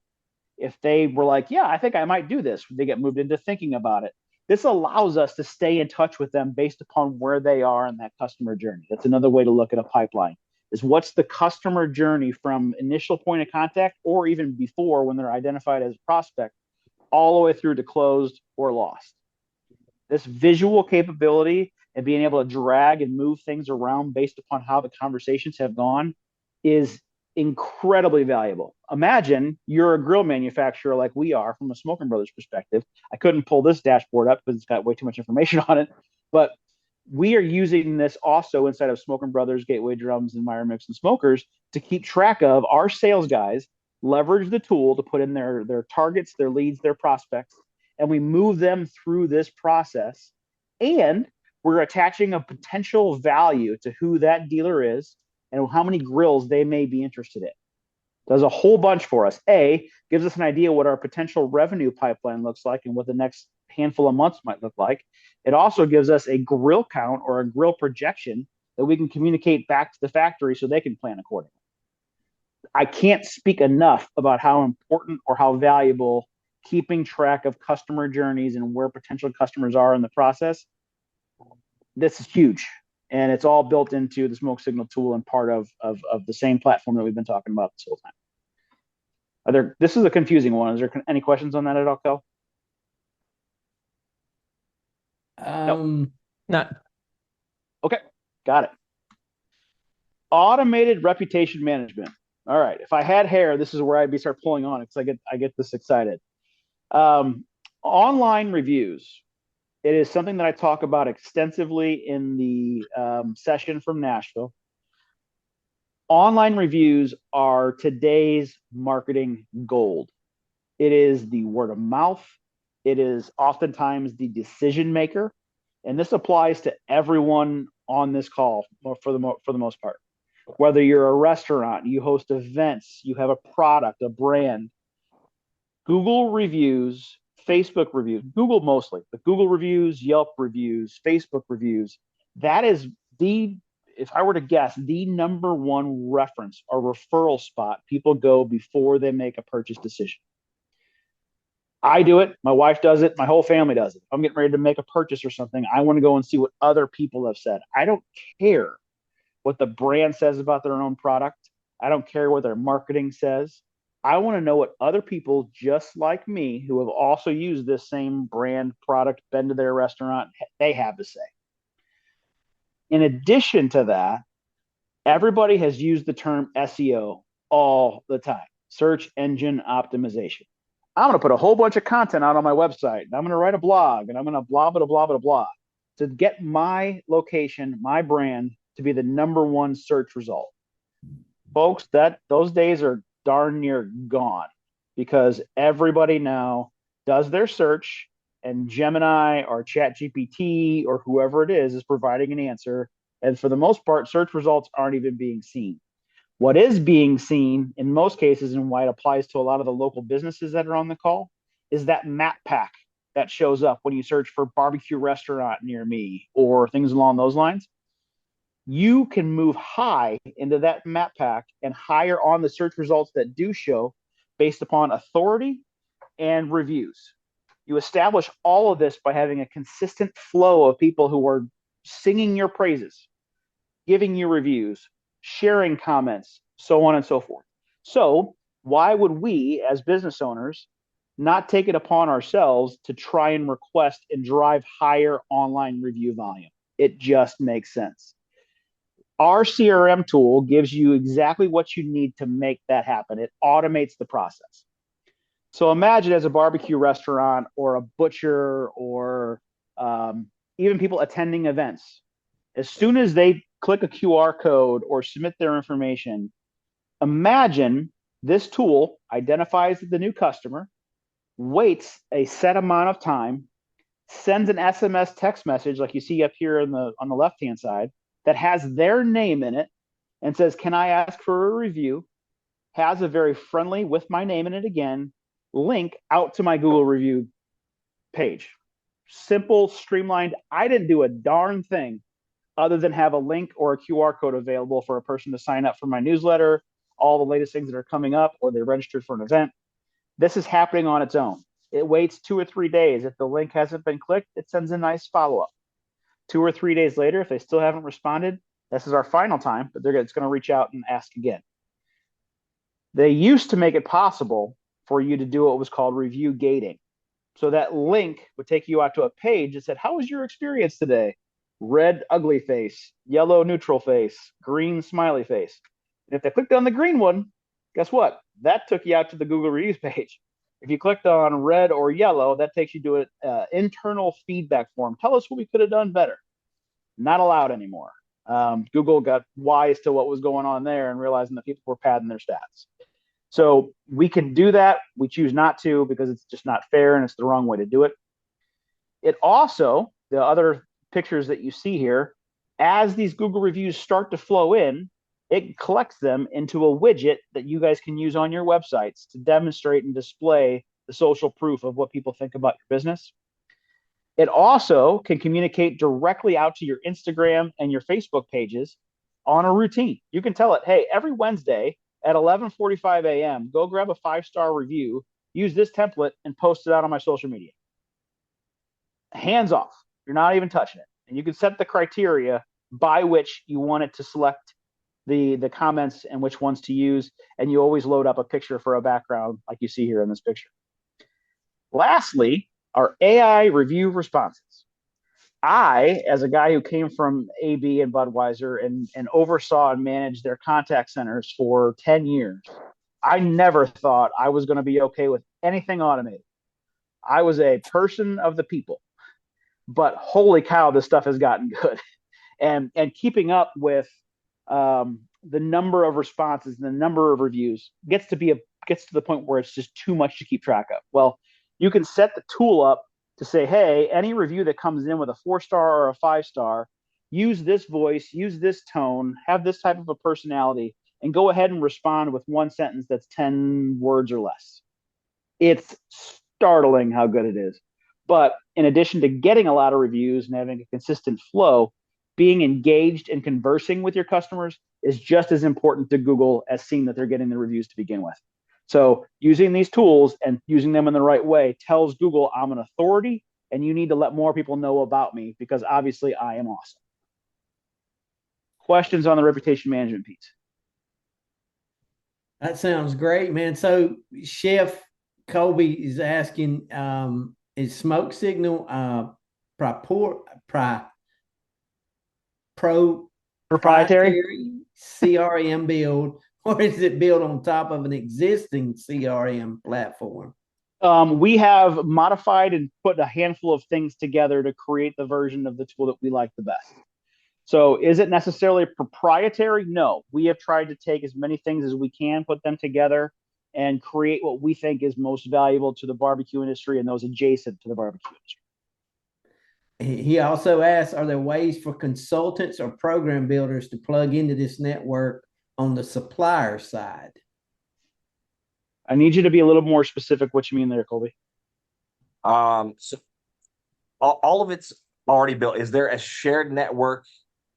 If they were like, yeah, I think I might do this, they get moved into thinking about it. This allows us to stay in touch with them based upon where they are in that customer journey. That's another way to look at a pipeline, is what's the customer journey from initial point of contact or even before when they're identified as a prospect all the way through to closed or lost. This visual capability and being able to drag and move things around based upon how the conversations have gone is incredibly valuable. Imagine you're a grill manufacturer like we are from a Smokin Brothers perspective. I couldn't pull this dashboard up because it's got way too much information on it, but we are using this also inside of Smokin Brothers, Gateway Drums, and Myron, Mixon Smokers to keep track of our sales guys, leverage the tool to put in their targets, their leads, their prospects, and we move them through this process. And we're attaching a potential value to who that dealer is and how many grills they may be interested in. Does a whole bunch for us. A, gives us an idea what our potential revenue pipeline looks like and what the next handful of months might look like. It also gives us a grill count or a grill projection that we can communicate back to the factory so they can plan accordingly. I can't speak enough about how important or how valuable keeping track of customer journeys and where potential customers are in the process. This is huge. And it's all built into the Smoke Signal tool and part of the same platform that we've been talking about this whole time. This is a confusing one. Is there any questions on that at all, Kel? No. Okay, got it. Automated reputation management. All right. If I had hair, this is where I'd start pulling on it because I get this excited. Online reviews. It is something that I talk about extensively in the session from Nashville. Online reviews are today's marketing gold. It is the word of mouth. It is oftentimes the decision maker. And this applies to everyone on this call for the most part. Whether you're a restaurant, you host events, you have a product, a brand, Google reviews, Facebook reviews, Google mostly, but Google reviews, Yelp reviews, Facebook reviews, that is if I were to guess, the number one reference or referral spot people go before they make a purchase decision. I do it. My wife does it. My whole family does it. If I'm getting ready to make a purchase or something, I want to go and see what other people have said. I don't care what the brand says about their own product. I don't care what their marketing says. I want to know what other people just like me who have also used this same brand product, been to their restaurant, they have to say. In addition to that, everybody has used the term SEO all the time, search engine optimization. I'm going to put a whole bunch of content out on my website. And I'm going to write a blog and I'm going to blah, blah, blah, blah, blah to get my location, my brand to be the number one search result. Folks, those days are darn near gone because everybody now does their search and Gemini or ChatGPT or whoever it is providing an answer. And for the most part, search results aren't even being seen. What is being seen in most cases, and why it applies to a lot of the local businesses that are on the call, is that map pack that shows up when you search for barbecue restaurant near me or things along those lines. You can move high into that map pack and higher on the search results that do show based upon authority and reviews. You establish all of this by having a consistent flow of people who are singing your praises, giving you reviews, sharing comments, so on and so forth. So why would we as business owners not take it upon ourselves to try and request and drive higher online review volume? It just makes sense. Our CRM tool gives you exactly what you need to make that happen. It automates the process. So imagine as a barbecue restaurant or a butcher or even people attending events, as soon as they click a QR code or submit their information, imagine this tool identifies the new customer, waits a set amount of time, sends an SMS text message like you see up here on the left-hand side, that has their name in it and says, "Can I ask for a review?" has a very friendly, with my name in it again, link out to my Google review page. Simple, streamlined. I didn't do a darn thing other than have a link or a QR code available for a person to sign up for my newsletter, all the latest things that are coming up, or they registered for an event. This is happening on its own. It waits 2 or 3 days. If the link hasn't been clicked, it sends a nice follow-up. 2 or 3 days later, if they still haven't responded, this is our final time, but it's going to reach out and ask again. They used to make it possible for you to do what was called review gating. So that link would take you out to a page that said, "How was your experience today?" Red ugly face, yellow neutral face, green smiley face. And if they clicked on the green one, guess what? That took you out to the Google reviews page. If you clicked on red or yellow, that takes you to an internal feedback form. Tell us what we could have done better. Not allowed anymore. Google got wise to what was going on there and realizing that people were padding their stats. So we can do that. We choose not to because it's just not fair and it's the wrong way to do it. It also, the other pictures that you see here, as these Google reviews start to flow in, it collects them into a widget that you guys can use on your websites to demonstrate and display the social proof of what people think about your business. It also can communicate directly out to your Instagram and your Facebook pages on a routine. You can tell it, "Hey, every Wednesday at 11:45 a.m., go grab a 5-star review, use this template, and post it out on my social media." Hands off. You're not even touching it. And you can set the criteria by which you want it to select the comments and which ones to use. And you always load up a picture for a background like you see here in this picture. Lastly, our AI review responses. I, as a guy who came from AB and Budweiser and oversaw and managed their contact centers for 10 years, I never thought I was going to be okay with anything automated. I was a person of the people, but holy cow, this stuff has gotten good. And keeping up with the number of responses and the number of reviews gets to the point where it's just too much to keep track of. Well, you can set the tool up to say, "Hey, any review that comes in with a 4-star or a 5-star, use this voice, use this tone, have this type of a personality, and go ahead and respond with one sentence that's 10 words or less." It's startling how good it is. But in addition to getting a lot of reviews and having a consistent flow, being engaged and conversing with your customers is just as important to Google as seeing that they're getting the reviews to begin with. So using these tools and using them in the right way tells Google I'm an authority and you need to let more people know about me because obviously I am awesome. Questions on the reputation management piece? That sounds great, man. So Chef Colby is asking, is Smoke Signal proprietary CRM build, or is it built on top of an existing CRM platform? We have modified and put a handful of things together to create the version of the tool that we like the best. So is it necessarily proprietary? No. We have tried to take as many things as we can, put them together, and create what we think is most valuable to the barbecue industry and those adjacent to the barbecue industry. He also asks, are there ways for consultants or program builders to plug into this network on the supplier side? I need you to be a little more specific what you mean there, Colby. So all of it's already built. Is there a shared network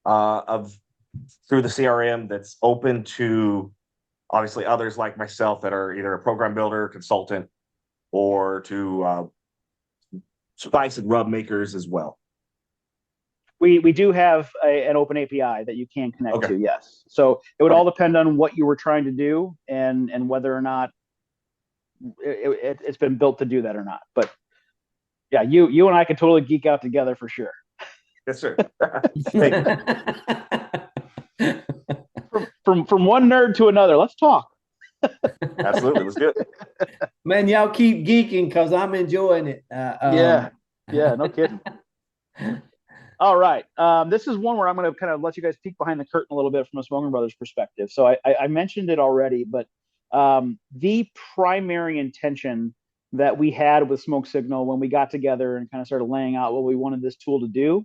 through the CRM that's open to obviously others like myself that are either a program builder, consultant, or to spice and rub makers as well? We do have an open API that you can connect to, yes. So it would all depend on what you were trying to do and whether or not it's been built to do that or not. But yeah, you and I can totally geek out together for sure. Yes, sir. From one nerd to another, let's talk. Absolutely, let's do it. Man, y'all keep geeking because I'm enjoying it. Yeah, no kidding. All right. This is one where I'm going to kind of let you guys peek behind the curtain a little bit from a Smokin Brothers perspective. So I mentioned it already, but the primary intention that we had with Smoke Signal when we got together and kind of started laying out what we wanted this tool to do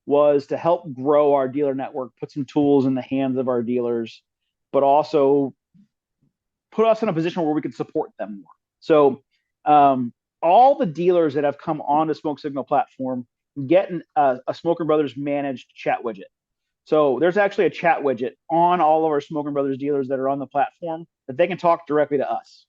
was to help grow our dealer network, put some tools in the hands of our dealers, but also put us in a position where we could support them more. So all the dealers that have come on the Smoke Signal platform get a Smokin Brothers managed chat widget. So there's actually a chat widget on all of our Smokin Brothers dealers that are on the platform that they can talk directly to us.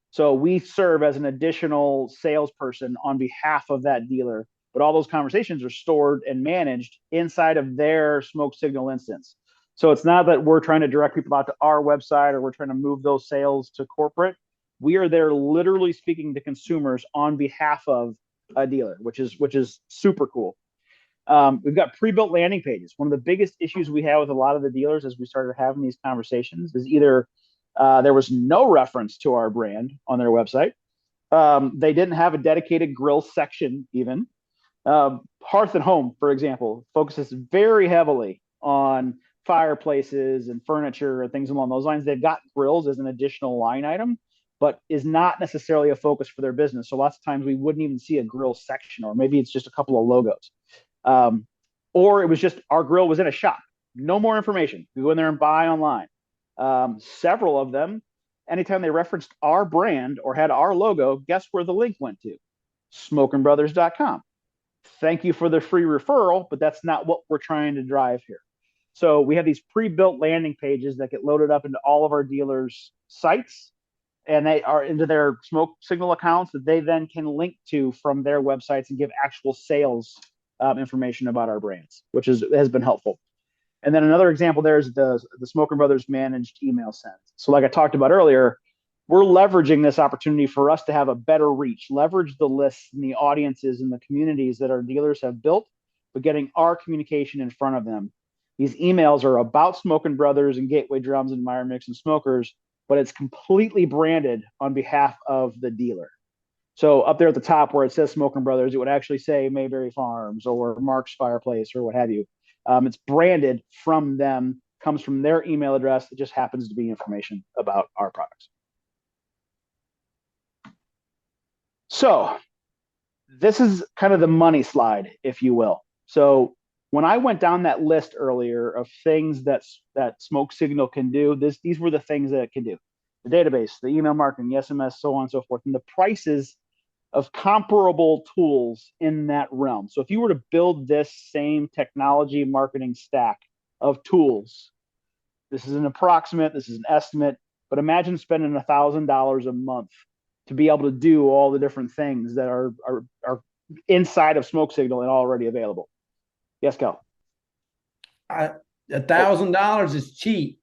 So we serve as an additional salesperson on behalf of that dealer, but all those conversations are stored and managed inside of their Smoke Signal instance. So it's not that we're trying to direct people out to our website or we're trying to move those sales to corporate. We are there literally speaking to consumers on behalf of a dealer, which is super cool. We've got pre-built landing pages. One of the biggest issues we have with a lot of the dealers as we started having these conversations is either there was no reference to our brand on their website. They didn't have a dedicated grill section even. Hearth and Home, for example, focuses very heavily on fireplaces and furniture and things along those lines. They've got grills as an additional line item, but is not necessarily a focus for their business. So lots of times we wouldn't even see a grill section, or maybe it's just a couple of logos. Or it was just our grill was in a shop. No more information. We go in there and buy online. Several of them, anytime they referenced our brand or had our logo, guess where the link went to? SmokinBrothers.com. Thank you for the free referral, but that's not what we're trying to drive here. So we have these pre-built landing pages that get loaded up into all of our dealers' sites, and they are into their Smoke Signal accounts that they then can link to from their websites and give actual sales information about our brands, which has been helpful. And then another example there is the Smokin Brothers managed email send. So like I talked about earlier, we're leveraging this opportunity for us to have a better reach, leverage the lists and the audiences and the communities that our dealers have built, but getting our communication in front of them. These emails are about Smokin Brothers and Gateway Drums and Myron, Mixon Smokers, but it's completely branded on behalf of the dealer. So up there at the top where it says Smokin Brothers, it would actually say Mayberry Farms or Mark's Fireplace or what have you. It's branded from them, comes from their email address. It just happens to be information about our products. So this is kind of the money slide, if you will. So when I went down that list earlier of things that Smoke Signal can do, these were the things that it can do. The database, the email marketing, the SMS, so on and so forth, and the prices of comparable tools in that realm. So if you were to build this same technology marketing stack of tools, this is an approximate, this is an estimate, but imagine spending $1,000 a month to be able to do all the different things that are inside of Smoke Signal and already available. Yes, Cal. $1,000 is cheap.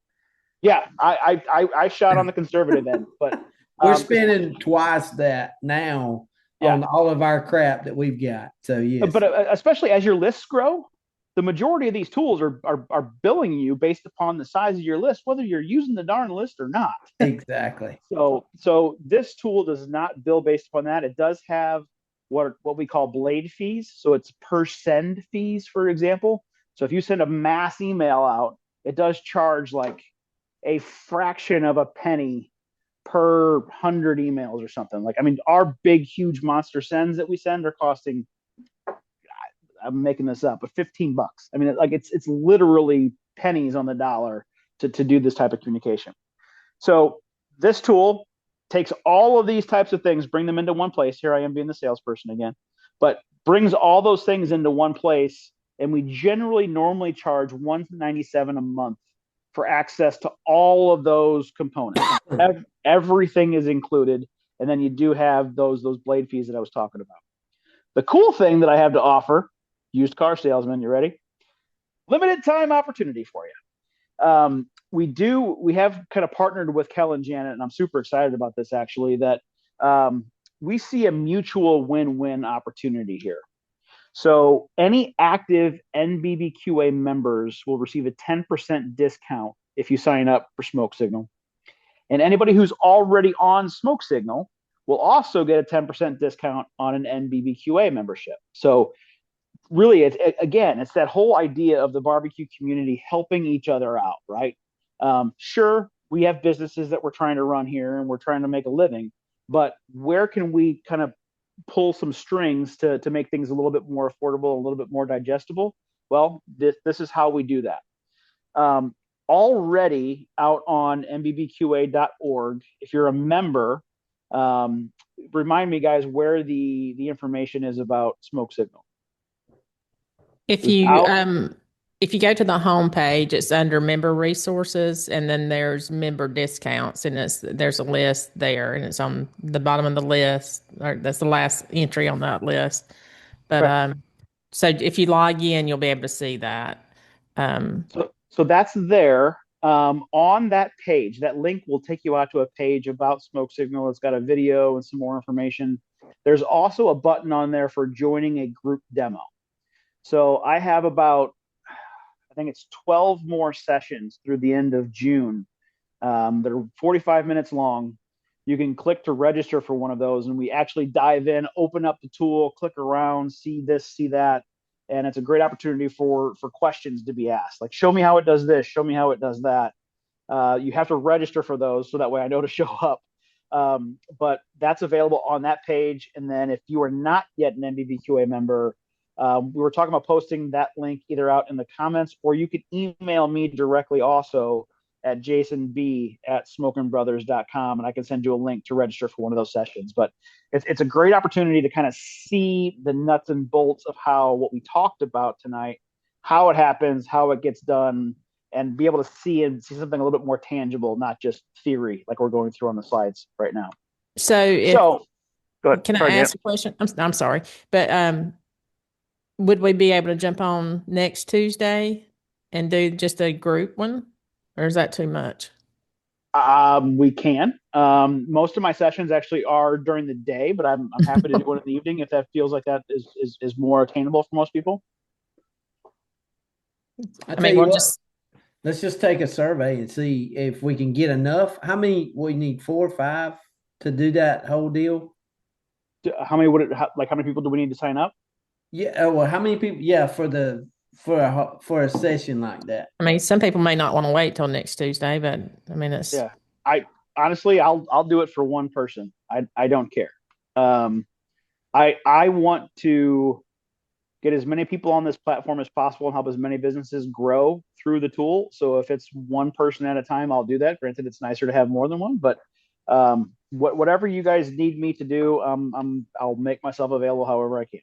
Yeah, I shot on the conservative end, but we're spending twice that now on all of our crap that we've got. So yes, but especially as your lists grow, the majority of these tools are billing you based upon the size of your list, whether you're using the darn list or not. Exactly. So this tool does not bill based upon that. It does have what we call blade fees. So it's per send fees, for example. So if you send a mass email out, it does charge like a fraction of a penny per 100 emails or something. Like, I mean, our big, huge monster sends that we send are costing, I'm making this up, but $15. I mean, like it's literally pennies on the dollar to do this type of communication. So this tool takes all of these types of things, bring them into one place. Here I am being the salesperson again, but brings all those things into one place. And we normally charge $197 a month for access to all of those components. Everything is included. And then you do have those blade fees that I was talking about. The cool thing that I have to offer, used car salesman, you ready? Limited time opportunity for you. We have kind of partnered with Kel and Janet, and I'm super excited about this actually, that we see a mutual win-win opportunity here. So any active NBBQA members will receive a 10% discount if you sign up for Smoke Signal. And anybody who's already on Smoke Signal will also get a 10% discount on an NBBQA membership. So really, it's that whole idea of the barbecue community helping each other out, right? Sure, we have businesses that we're trying to run here and we're trying to make a living, but where can we kind of pull some strings to make things a little bit more affordable, a little bit more digestible? Well, this is how we do that. Already out on NBBQA.org, if you're a member, remind me, guys, where the information is about Smoke Signal. If It's you out. if you go to the home page, it's under member resources, and then there's member discounts, and there's a list there, and it's on the bottom of the list, or that's the last entry on that list. But Okay. so if you log in, you'll be able to see that. So that's there. On that page, that link will take you out to a page about Smoke Signal. It's got a video and some more information. There's also a button on there for joining a group demo. So I have about, I think it's 12 more sessions through the end of June. They're 45 minutes long. You can click to register for one of those, and we actually dive in, open up the tool, click around, see this, see that. And it's a great opportunity for questions to be asked. Like, show me how it does this, show me how it does that. You have to register for those, so that way I know to show up. But that's available on that page. And then if you are not yet an NBBQA member, we were talking about posting that link either out in the comments, or you could email me directly also at jasonb@smokinbrothers.com, and I can send you a link to register for one of those sessions. But it's a great opportunity to kind of see the nuts and bolts of how what we talked about tonight, how it happens, how it gets done, and be able to see something a little bit more tangible, not just theory like we're going through on the slides right now. So go ahead. Can I ask a question? I'm sorry, but would we be able to jump on next Tuesday and do just a group one, or is that too much? We can. Most of my sessions actually are during the day, but I'm happy to do one in the evening if that feels like that is more attainable for most people. I tell you what, let's just take a survey and see if we can get enough. How many we need? 4 or 5 to do that whole deal? How many how many people do we need to sign up? Yeah. Well, how many people? Yeah, for a session like that. I mean, some people may not want to wait till next Tuesday, but I mean, it's Yeah. I honestly, I'll do it for one person. I don't care. I want to get as many people on this platform as possible and help as many businesses grow through the tool. So if it's one person at a time, I'll do that. Granted, it's nicer to have more than one, but whatever you guys need me to do, I'll make myself available however I can.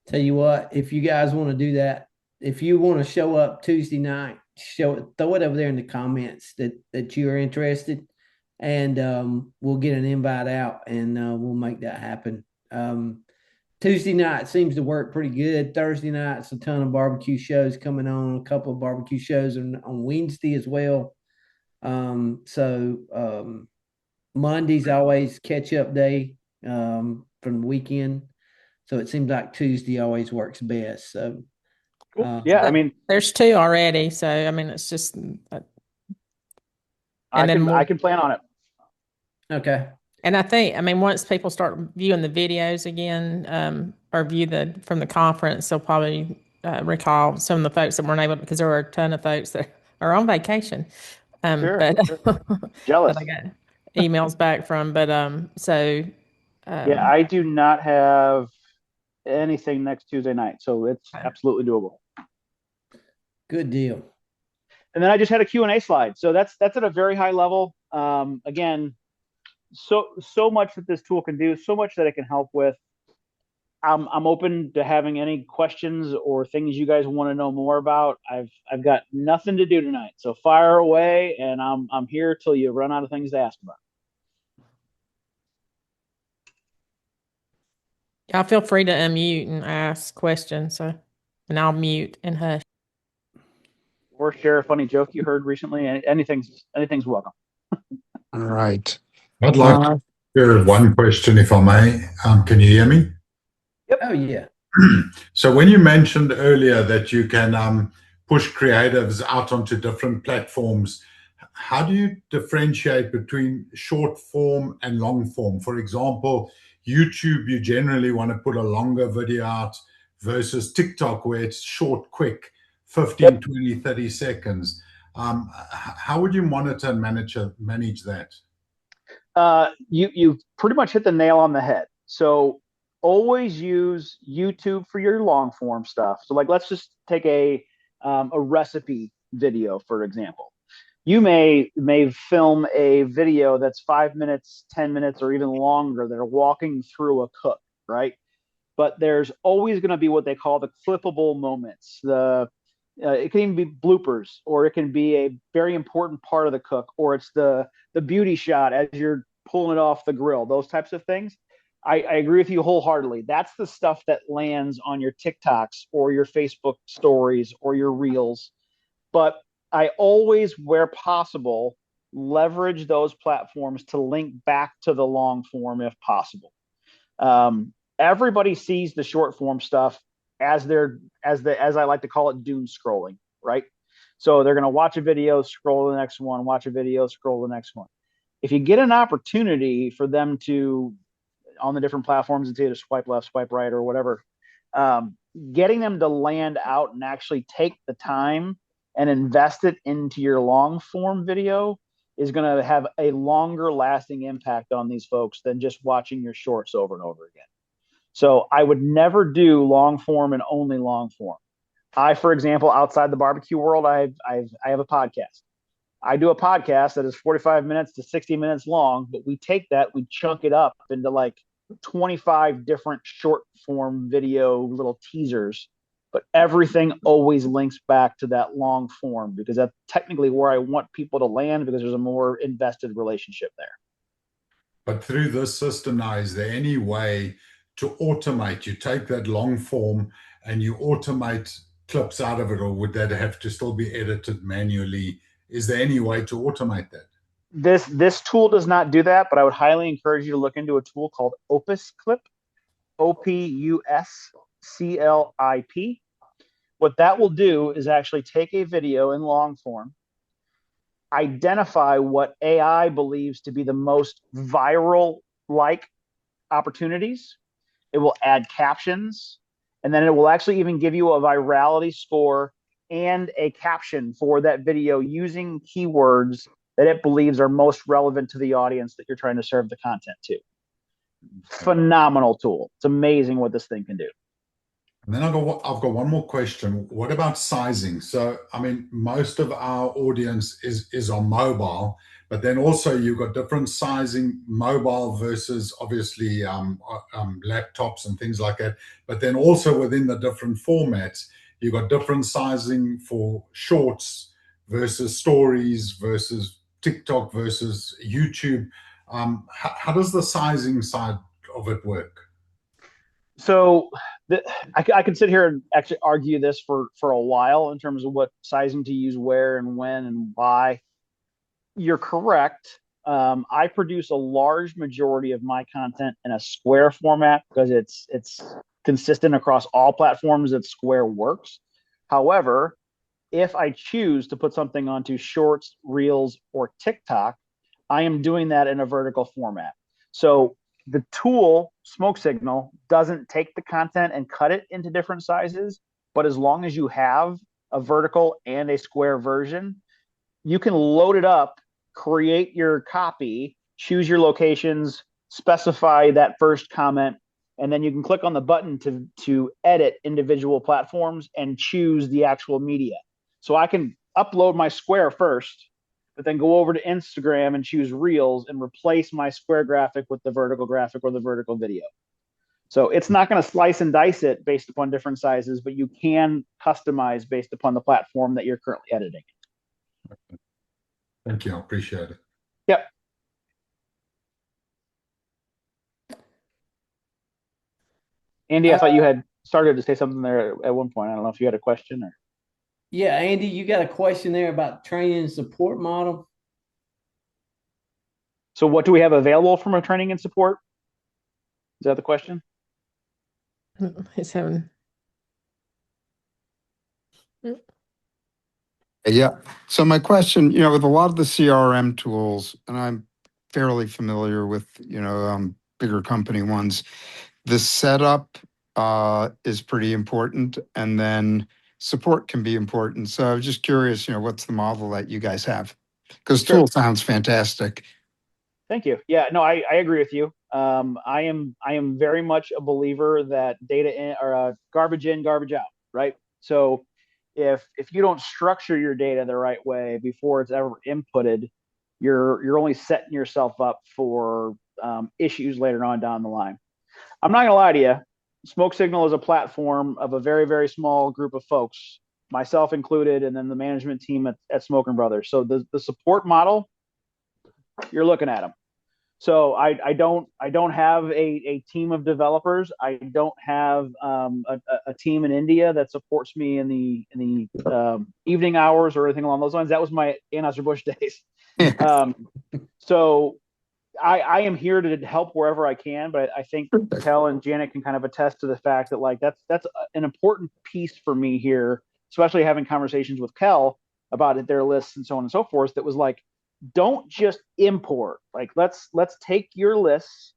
Tell you what, if you guys want to do that, if you want to show up Tuesday night, throw it over there in the comments that you're interested, and we'll get an invite out, and we'll make that happen. Tuesday night seems to work pretty good. Thursday night's a ton of barbecue shows coming on. A couple of barbecue shows on Wednesday as well. Monday's always catch up day from the weekend. So it seems like Tuesday always works best. So, yeah, I mean, there's 2 already. So, I mean, it's just, I can plan on it. Okay. And I think, I mean, once people start viewing the videos again, or view from the conference, they'll probably recall some of the folks that weren't able, because there were a ton of folks that are on vacation. Sure. That Jealous. I got emails back from, but yeah, I do not have anything next Tuesday night, so it's absolutely doable. Good deal. And then I just had a Q&A slide, so that's at a very high level. Again, so much that this tool can do, so much that it can help with. I'm open to having any questions or things you guys want to know more about. I've got nothing to do tonight, so fire away, and I'm here till you run out of things to ask about. Y'all feel free to unmute and ask questions, and I'll mute and hush. Or share a funny joke you heard recently. Anything's welcome. All right. I'd like to share one question, if I may. Can you hear me? Yep. Oh, yeah. So when you mentioned earlier that you can push creatives out onto different platforms, how do you differentiate between short form and long form? For example, YouTube, you generally want to put a longer video out versus TikTok, where it's short, quick, 15, 20, 30 seconds. How would you monitor and manage that? You pretty much hit the nail on the head. So always use YouTube for your long form stuff. So like, let's just take a recipe video, for example. You may film a video that's 5 minutes, 10 minutes, or even longer. They're walking through a cook, right? But there's always going to be what they call the clippable moments. It can even be bloopers, or it can be a very important part of the cook, or it's the beauty shot as you're pulling it off the grill. Those types of things. I agree with you wholeheartedly. That's the stuff that lands on your TikToks or your Facebook stories or your reels. But I always, where possible, leverage those platforms to link back to the long form if possible. Everybody sees the short form stuff as I like to call it, doom scrolling, right? So they're going to watch a video, scroll the next one, watch a video, scroll the next one. If you get an opportunity for them to, on the different platforms, and to swipe left, swipe right, or whatever, getting them to land out and actually take the time and invest it into your long form video is going to have a longer lasting impact on these folks than just watching your shorts over and over again. So I would never do long form and only long form. For example, outside the barbecue world, I have a podcast. I do a podcast that is 45 minutes to 60 minutes long, but we take that, we chunk it up into like 25 different short form video little teasers, but everything always links back to that long form, because that's technically where I want people to land, because there's a more invested relationship there. But through this system now, is there any way to automate? You take that long form and you automate clips out of it, or would that have to still be edited manually? Is there any way to automate that? This tool does not do that, but I would highly encourage you to look into a tool called Opus Clip, OPUSCLIP. What that will do is actually take a video in long form, identify what AI believes to be the most viral-like opportunities. It will add captions, and then it will actually even give you a virality score and a caption for that video using keywords that it believes are most relevant to the audience that you're trying to serve the content to. Phenomenal tool. It's amazing what this thing can do. And then I've got one more question. What about sizing? So, I mean, most of our audience is on mobile, but then also you've got different sizing, mobile versus obviously laptops and things like that. But then also within the different formats, you've got different sizing for shorts versus stories versus TikTok versus YouTube. How does the sizing side of it work? So I could sit here and actually argue this for a while in terms of what sizing to use where and when and why. You're correct. I produce a large majority of my content in a square format because it's consistent across all platforms that square works. However, if I choose to put something onto shorts, reels, or TikTok, I am doing that in a vertical format. So the tool Smoke Signal doesn't take the content and cut it into different sizes, but as long as you have a vertical and a square version, you can load it up, create your copy, choose your locations, specify that first comment, and then you can click on the button to edit individual platforms and choose the actual media. So I can upload my square first, but then go over to Instagram and choose Reels and replace my square graphic with the vertical graphic or the vertical video. So it's not going to slice and dice it based upon different sizes, but you can customize based upon the platform that you're currently editing. Thank you. I appreciate it. Yep. Andy, I thought you had started to say something there at one point. I don't know if you had a question or. Yeah, Andy, you got a question there about training and support model? So what do we have available from a training and support? Is that the question? He's having. Yeah. So my question, with a lot of the CRM tools, and I'm fairly familiar with, bigger company ones, the setup is pretty important, and then support can be important. So I was just curious, what's the model that you guys have? Because Sure. tool sounds fantastic. Thank you. Yeah, no, I agree with you. I am very much a believer that data in or garbage in, garbage out, right? So if you don't structure your data the right way before it's ever inputted, you're only setting yourself up for issues later on down the line. I'm not gonna lie to you. Smoke Signal is a platform of a very, very small group of folks, myself included, and then the management team at Smokin Brothers. So the support model, you're looking at them. So I don't have a team of developers. I don't have a team in India that supports me in the evening hours or anything along those lines. That was my Anheuser-Busch days. So I am here to help wherever I can, but I think Kel and Janet can kind of attest to the fact that like that's an important piece for me here, especially having conversations with Kel about their lists and so on and so forth. That was like, don't just import. Like let's take your lists,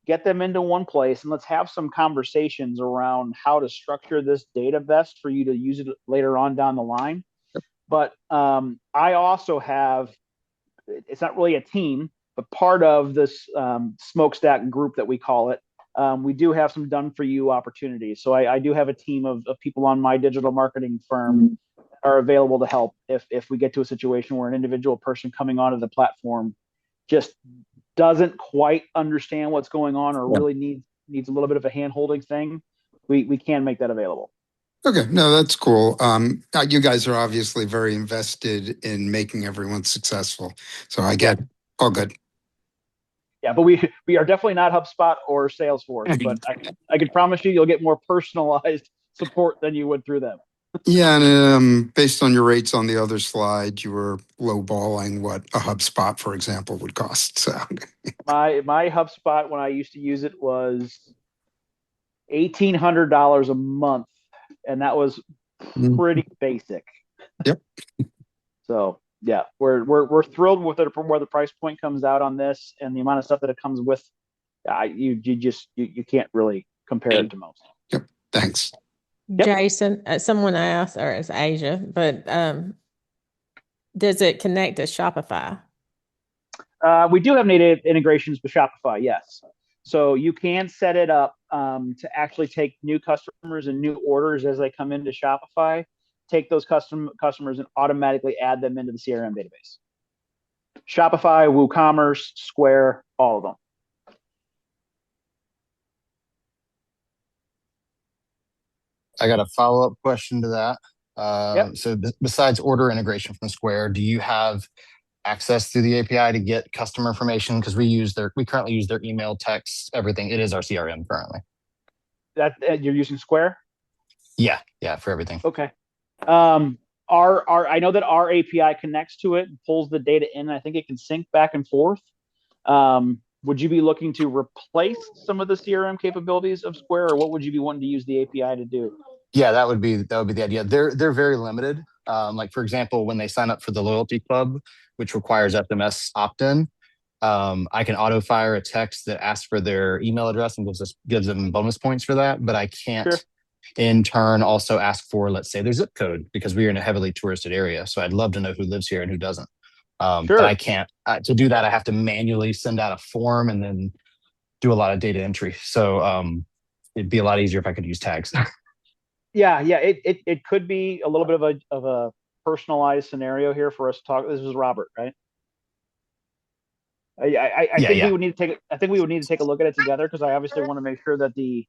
get them into one place, and let's have some conversations around how to structure this data best for you to use it later on down the line. But I also have, it's not really a team, but part of this smokestack group that we call it, we do have some done for you opportunities. So I do have a team of people on my digital marketing firm are available to help if we get to a situation where an individual person coming onto the platform just doesn't quite understand what's going on or really needs a little bit of a hand holding thing. We can make that available. Okay, no, that's cool. You guys are obviously very invested in making everyone successful, so I get all good. Yeah, but we are definitely not HubSpot or Salesforce, but I can promise you'll get more personalized support than you would through them. Yeah, and based on your rates on the other slide, you were lowballing what a HubSpot, for example, would cost. So my HubSpot when I used to use it was $1,800 a month, and that was pretty basic. Yep. So yeah, we're thrilled with it from where the price point comes out on this and the amount of stuff that it comes with. You can't really compare it to most. Yep. Thanks. Yep. Jason, someone asked, or it's Asia, but does it connect to Shopify? We do have native integrations with Shopify, yes. So you can set it up to actually take new customers and new orders as they come into Shopify, take those customers and automatically add them into the CRM database. Shopify, WooCommerce, Square, all of them. I got a follow-up question to that. So besides order integration from Square, do you have access through the API to get customer information? Because we currently use their email, text, everything. It is our CRM currently. That you're using Square? Yeah, for everything. Okay. I know that our API connects to it and pulls the data in. I think it can sync back and forth. Would you be looking to replace some of the CRM capabilities of Square, or what would you be wanting to use the API to do? Yeah, that would be the idea. They're very limited. Like for example, when they sign up for the loyalty club, which requires SMS opt-in, I can auto fire a text that asks for their email address and gives them bonus points for that. But I can't in turn also ask for, let's say, their zip code, because we are in a heavily touristed area. So I'd love to know who lives here and who doesn't. But I can't. To do that, I have to manually send out a form and then do a lot of data entry. So it'd be a lot easier if I could use tags. Yeah. It could be a little bit of a personalized scenario here for us to talk. This is Robert, right? I think we would need to take a look at it together, because I obviously want to make sure that the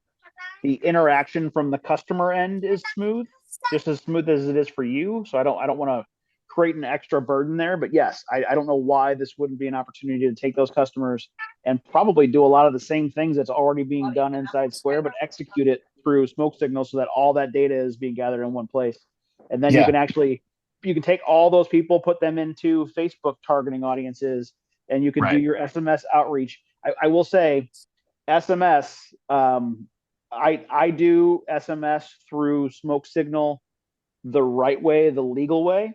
interaction from the customer end is smooth, just as smooth as it is for you. So I don't want to create an extra burden there. But yes, I don't know why this wouldn't be an opportunity to take those customers and probably do a lot of the same things that's already being done inside Square, but execute it through Smoke Signal so that all that data is being gathered in one place. And then you can take all those people, put them into Facebook targeting audiences, and you can do your SMS outreach. I will say SMS, I do SMS through Smoke Signal the right way, the legal way,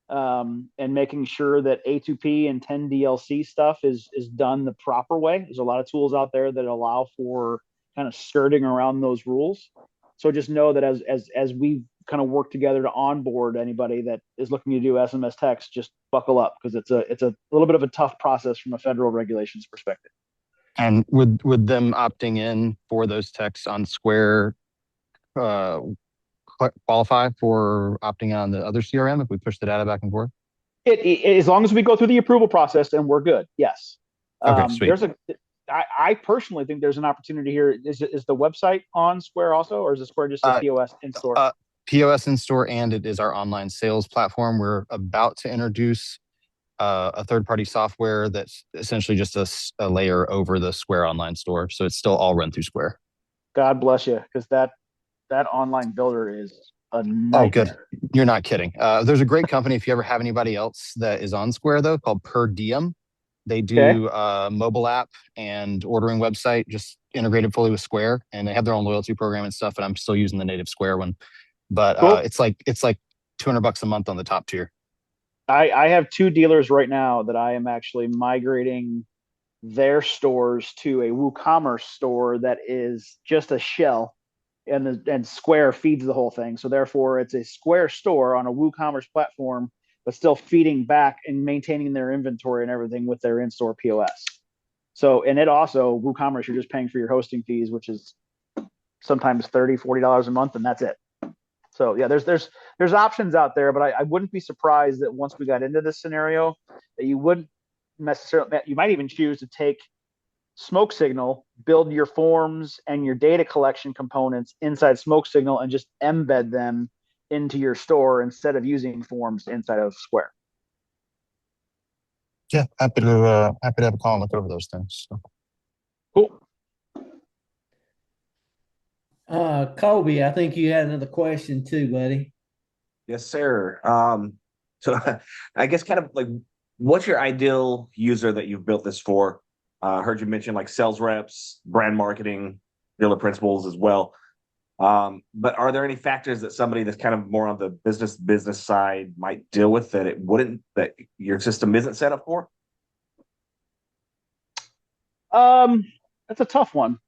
and making sure that A2P and 10DLC stuff is done the proper way. There's a lot of tools out there that allow for kind of skirting around those rules. So just know that as we kind of work together to onboard anybody that is looking to do SMS text, just buckle up, because it's a little bit of a tough process from a federal regulations perspective. And would them opting in for those texts on Square qualify for opting on the other CRM if we push the data back and forth? As long as we go through the approval process and we're good, yes. Okay, sweet. I personally think there's an opportunity here. Is the website on Square also, or is the Square just a POS in store? POS in store, and it is our online sales platform. We're about to introduce a third-party software that's essentially just a layer over the Square online store. So it's still all run through Square. God bless you, because that online builder is a nightmare. Oh, good. You're not kidding. There's a great company, if you ever have anybody else that is on Square, though, called Per Diem. They do a mobile app and ordering website, just integrated fully with Square, and they have their own loyalty program and stuff. And I'm still using the native Square one, but Cool. it's like $200 a month on the top tier. I have 2 dealers right now that I am actually migrating their stores to a WooCommerce store that is just a shell, and Square feeds the whole thing. So therefore, it's a Square store on a WooCommerce platform, but still feeding back and maintaining their inventory and everything with their in-store POS. So, and it also, WooCommerce, you're just paying for your hosting fees, which is sometimes $30, $40 a month, and that's it. So yeah, there's options out there, but I wouldn't be surprised that once we got into this scenario, that you wouldn't necessarily, you might even choose to take Smoke Signal, build your forms and your data collection components inside Smoke Signal, and just embed them into your store instead of using forms inside of Square. Yeah, happy to have a call and look over those things. So. Cool. Kobe, I think you had another question too, buddy. Yes, sir. So I guess kind of like, what's your ideal user that you've built this for? Heard you mention like sales reps, brand marketing, dealer principals as well. But are there any factors that somebody that's kind of more on the business side might deal with that that your system isn't set up for? That's a tough one.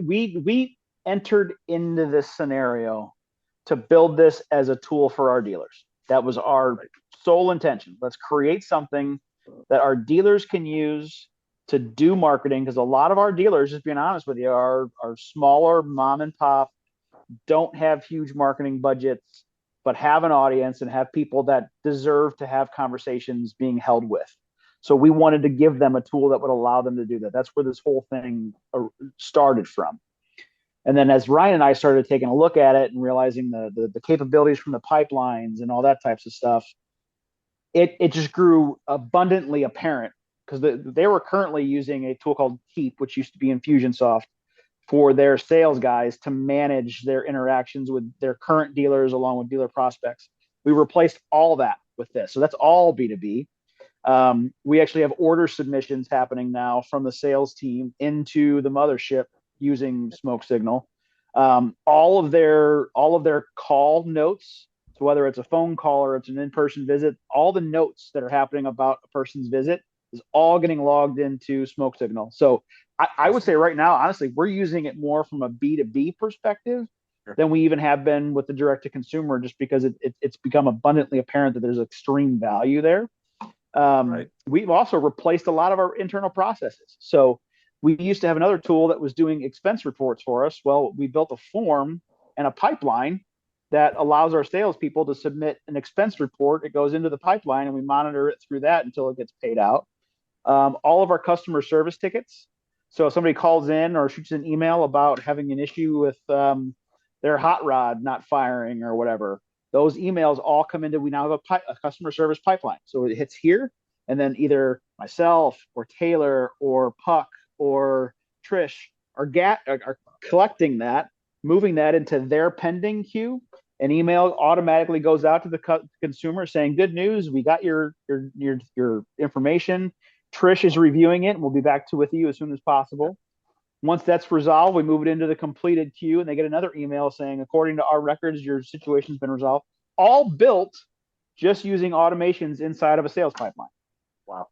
We entered into this scenario to build this as a tool for our dealers. That was our sole intention. Let's create something that our dealers can use to do marketing, because a lot of our dealers, just being honest with you, are smaller mom and pop, don't have huge marketing budgets, but have an audience and have people that deserve to have conversations being held with. So we wanted to give them a tool that would allow them to do that. That's where this whole thing started from. And then as Ryan and I started taking a look at it and realizing the capabilities from the pipelines and all that types of stuff, it just grew abundantly apparent, because they were currently using a tool called Keep, which used to be Infusionsoft, for their sales guys to manage their interactions with their current dealers along with dealer prospects. We replaced all that with this. So that's all B2B. We actually have order submissions happening now from the sales team into the mothership using Smoke Signal. All of their call notes, so whether it's a phone call or it's an in-person visit, all the notes that are happening about a person's visit is all getting logged into Smoke Signal. So I would say right now, honestly, we're using it more from a B2B perspective than we even have been with the direct to consumer, just because it's become abundantly apparent that there's extreme value there. We've also replaced a lot of our internal processes. So we used to have another tool that was doing expense reports for us. Well, we built a form and a pipeline that allows our salespeople to submit an expense report. It goes into the pipeline and we monitor it through that until it gets paid out. All of our customer service tickets. So if somebody calls in or shoots an email about having an issue with their hot rod not firing or whatever, those emails all come into, we now have a customer service pipeline. So it hits here, and then either myself or Taylor or Puck or Trish are collecting that, moving that into their pending queue. An email automatically goes out to the consumer saying, "Good news, we got your information. Trish is reviewing it, and we'll be back with you as soon as possible." Once that's resolved, we move it into the completed queue, and they get another email saying, "According to our records, your situation's been resolved." All built just using automations inside of a sales pipeline. Wow.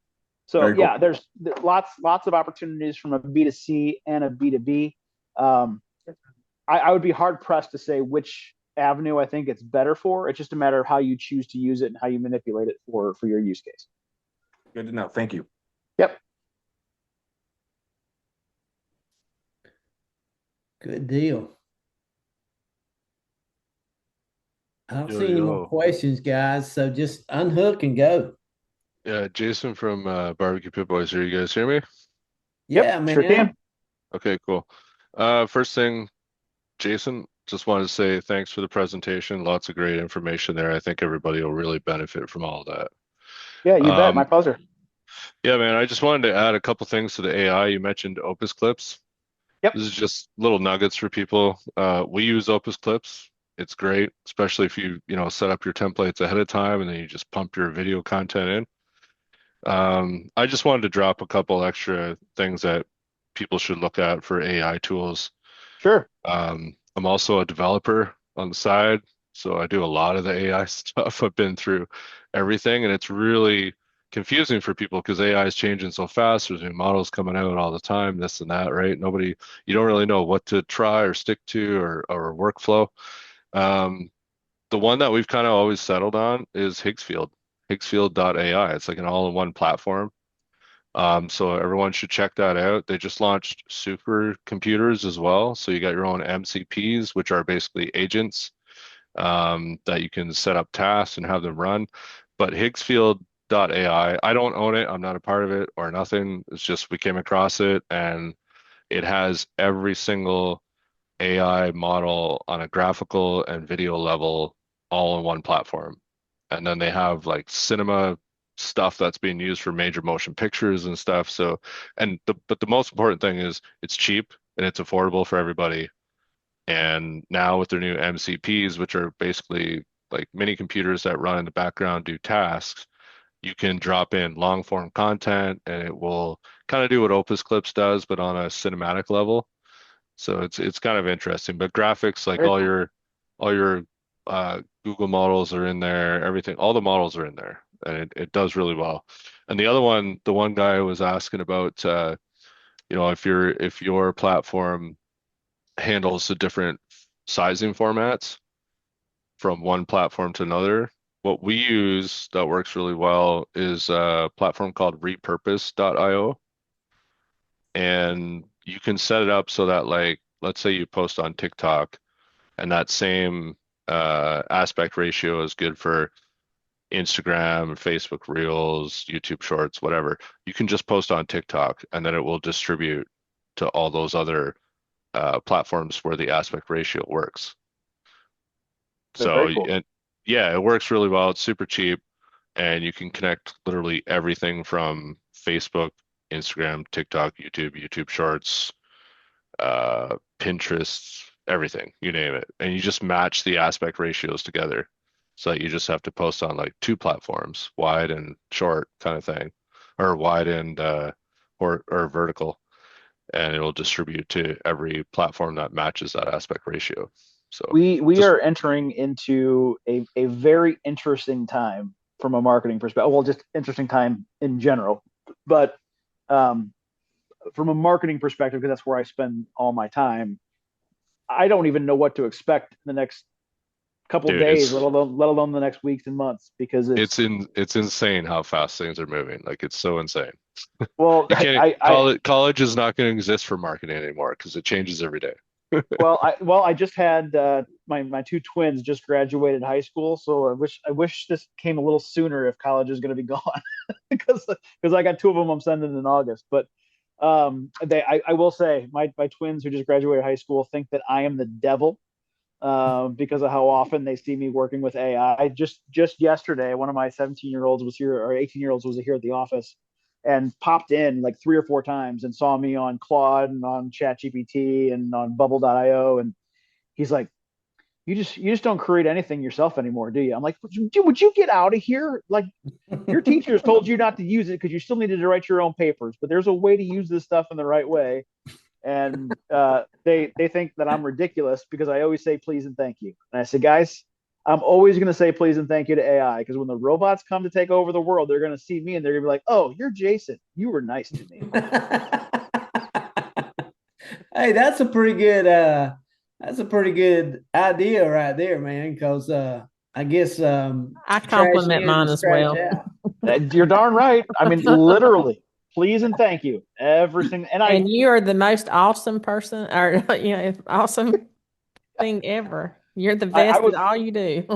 So Very cool. yeah, there's lots of opportunities from a B2C and a B2B. I would be hard pressed to say which avenue I think it's better for. It's just a matter of how you choose to use it and how you manipulate it for your use case. Good to know. Thank you. Yep. Good deal. I don't Yo, see any more yo. questions, guys. So just unhook and go. Yeah, Jason from Barbecue Pit Boys here. You guys hear me? Yep, Yeah, sure man. can. Okay, cool. First thing, Jason, just wanted to say thanks for the presentation. Lots of great information there. I think everybody will really benefit from all of that. Yeah, you bet. My Um, pleasure. yeah, man, I just wanted to add a couple things to the AI. You mentioned Opus Clips. Yep. This is just little nuggets for people. We use Opus Clips. It's great, especially if you set up your templates ahead of time and then you just pump your video content in. I just wanted to drop a couple extra things that people should look at for AI tools. Sure. I'm also a developer on the side, so I do a lot of the AI stuff. I've been through everything, and it's really confusing for people because AI is changing so fast. There's new models coming out all the time, this and that, right? You don't really know what to try or stick to or workflow. Um, the one that we've kind of always settled on is Higgsfield.ai. It's like an all-in-one platform. So everyone should check that out. They just launched supercomputers as well. So you got your own MCPs, which are basically agents that you can set up tasks and have them run. But Higgsfield.ai, I don't own it. I'm not a part of it or nothing. It's just we came across it and it has every single AI model on a graphical and video level all in one platform. And then they have like cinema stuff that's being used for major motion pictures and stuff. So, but the most important thing is it's cheap and it's affordable for everybody. And now with their new MCPs, which are basically like mini computers that run in the background, do tasks, you can drop in long form content and it will kind of do what Opus Clips does, but on a cinematic level. So it's kind of interesting. But graphics, like Very cool. all your Google models are in there, everything, all the models are in there, and it does really well. And the one guy was asking about if your platform handles the different sizing formats from one platform to another. What we use that works really well is a platform called repurpose.io. And you can set it up so that, like, let's say you post on TikTok and that same aspect ratio is good for Instagram, Facebook Reels, YouTube Shorts, whatever. You can just post on TikTok and then it will distribute to all those other platforms where the aspect ratio works. That's So, very cool. yeah, it works really well. It's super cheap and you can connect literally everything from Facebook, Instagram, TikTok, YouTube Shorts, Pinterest, everything, you name it. And you just match the aspect ratios together. So you just have to post on like two platforms, wide and short kind of thing, or wide and or vertical, and it'll distribute to every platform that matches that aspect ratio. So We just are entering into a very interesting time from a marketing perspective. Well, just interesting time in general, but um, from a marketing perspective, because that's where I spend all my time. I don't even know what to expect in the next couple of dude, days, let alone the next weeks and months, because it's insane how fast things are moving. Like it's so insane. well, You can't I college is not going to exist for marketing anymore because it changes every day. I just had my two twins just graduated high school, so I wish this came a little sooner if college is going to be gone, because I got two of them I'm sending in August. But I will say my twins who just graduated high school think that I am the devil because of how often they see me working with AI. Just yesterday, one of my 17-year-olds was here, or 18-year-olds was here at the office, and popped in like 3 or 4 times and saw me on Claude and on ChatGPT and on Bubble.io, and he's like, "You just don't create anything yourself anymore, do you?" I'm like, would you get out of here? Like, your teachers told you not to use it because you still needed to write your own papers, but there's a way to use this stuff in the right way. And they think that I'm ridiculous because I always say please and thank you. And I said, guys, I'm always going to say please and thank you to AI, because when the robots come to take over the world, they're going to see me and they're going to be like, "Oh, you're Jason. You were nice to me." Hey, that's a pretty good idea right there, man. Because I guess I trash compliment in and mine as scratch well. out. You're darn right. I mean, literally. please and thank you. Everything. And you are the most awesome person, or awesome thing ever. You're the best at all you do.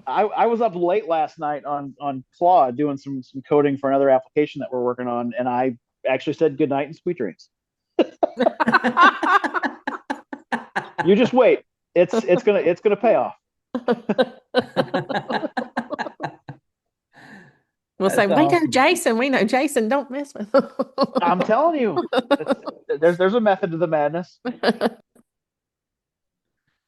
I was up late last night on Claude doing some coding for another application that we're working on, and I actually said good night and sweet dreams. You just wait. It's gonna pay off. We'll say, we know Jason. We know Jason. Don't mess with him. I'm telling you, there's a method to the madness.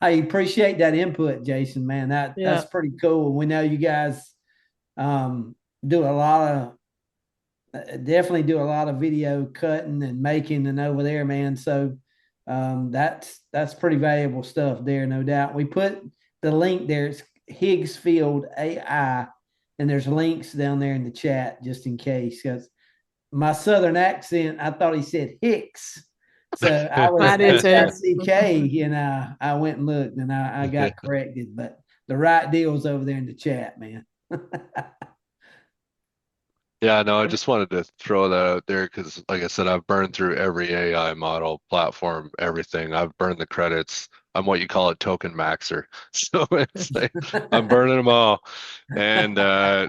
I appreciate that input, Jason, man. That's pretty cool. We know you guys do a lot of definitely do a lot of video cutting and making and over there, man. So that's pretty valuable stuff there, no doubt. We put the link there. It's Higgsfield AI, and there's links down there in the chat just in case. Because my southern accent, I thought he said Hicks. So I was HICK, and I went and looked, and I got corrected. But the right deal's over there in the chat, man. Yeah, no, I just wanted to throw that out there because, like I said, I've burned through every AI model, platform, everything. I've burned the credits. I'm what you call a token maxer. So it's like I'm burning them all. And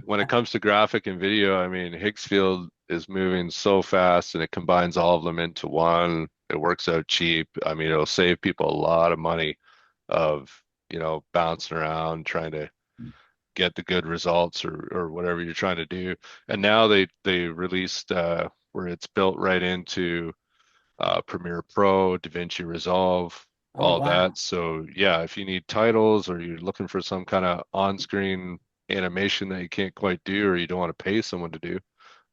when it comes to graphic and video, I mean, Higgsfield is moving so fast and it combines all of them into one. It works out cheap. I mean, it'll save people a lot of money of, bouncing around trying to get the good results or whatever you're trying to do. And now they released where it's built right into Premiere Pro, DaVinci Resolve, all that. So yeah, if you need titles or you're looking for some kind of on-screen animation that you can't quite do or you don't want to pay someone to do,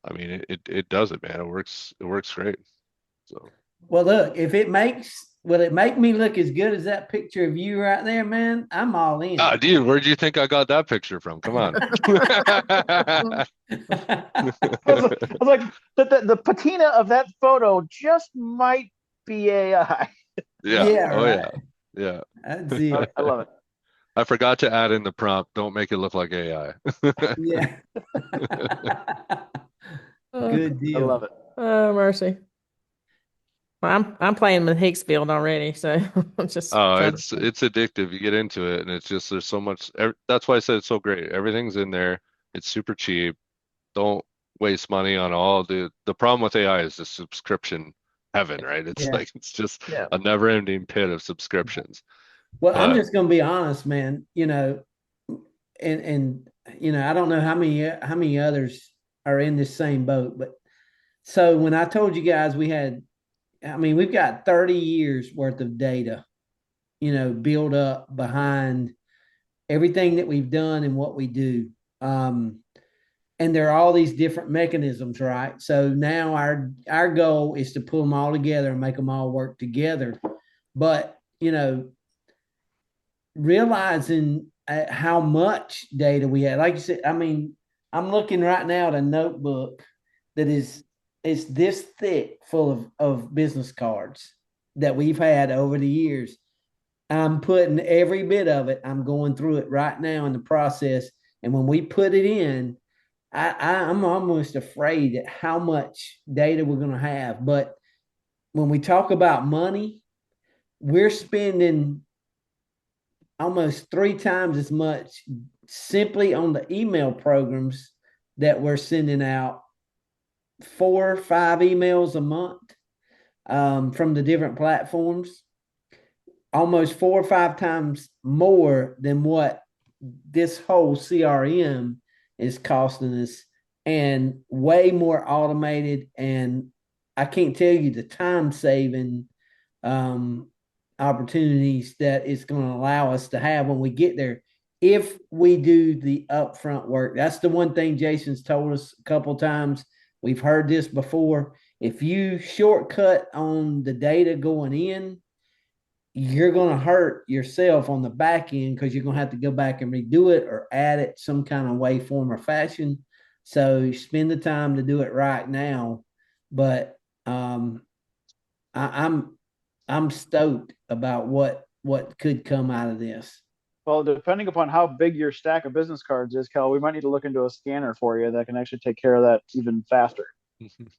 I mean, it does it, man. It works great. So well, look, will it make me look as good as that picture of you right there, man? I'm all in. Dude, where'd you think I got that picture from? Come on. I was like, the patina of that photo just might be AI. Yeah. Oh, right. Yeah. That's it. I love it. I forgot to add in the prompt. Don't make it look like AI. Yeah. Good deal. I love it. Oh, mercy. Well, I'm playing with Higgsfield already, so it's just it's addictive. You get into it, and it's just there's so much. That's why I said it's so great. Everything's in there. It's super cheap. Don't waste money on all the problem with AI is the subscription heaven, right? It's it's just a never-ending pit of subscriptions. Well, I'm just gonna be honest, man. And I don't know how many others are in this same boat, but so when I told you guys we've got 30 years worth of data, built up behind everything that we've done and what we do. And there are all these different mechanisms, right? So now our goal is to pull them all together and make them all work together. But, realizing how much data we had, like you said, I mean, I'm looking right now at a notebook that it's this thick full of business cards that we've had over the years. I'm putting every bit of it. I'm going through it right now in the process. And when we put it in, I'm almost afraid at how much data we're going to have. But when we talk about money, we're spending almost 3 times as much simply on the email programs that we're sending out 4 or 5 emails a month from the different platforms, almost 4 or 5 times more than what this whole CRM is costing us, and way more automated. And I can't tell you the time saving opportunities that it's going to allow us to have when we get there if we do the upfront work. That's the one thing Jason's told us a couple times. We've heard this before. If you shortcut on the data going in, you're going to hurt yourself on the back end because you're going to have to go back and redo it or add it some kind of way, form, or fashion. So you spend the time to do it right now. But I'm stoked about what could come out of this. Well, depending upon how big your stack of business cards is, Kel, we might need to look into a scanner for you that can actually take care of that even faster.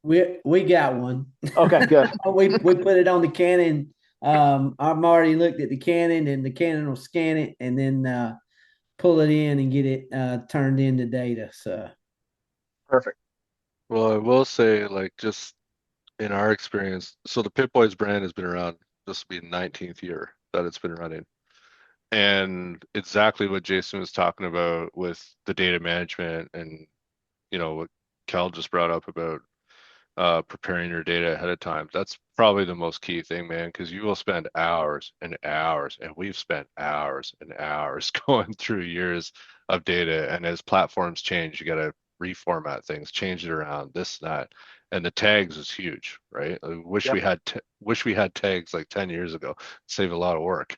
We got one. Okay, good. we put it on the Canon. I've already looked at the Canon, and the Canon will scan it and then pull it in and get it turned into data. So Perfect. Well, I will say, like, just in our experience, so the Pit Boys brand has been around, this will be the 19th year that it's been running. And exactly what Jason was talking about with the data management and, what Cal just brought up about preparing your data ahead of time. That's probably the most key thing, man, because you will spend hours and hours, and we've spent hours and hours going through years of data. And as platforms change, you got to reformat things, change it around, this, that. And the tags is huge, right? I wish Yep. wish we had tags like 10 years ago. Save a lot of work.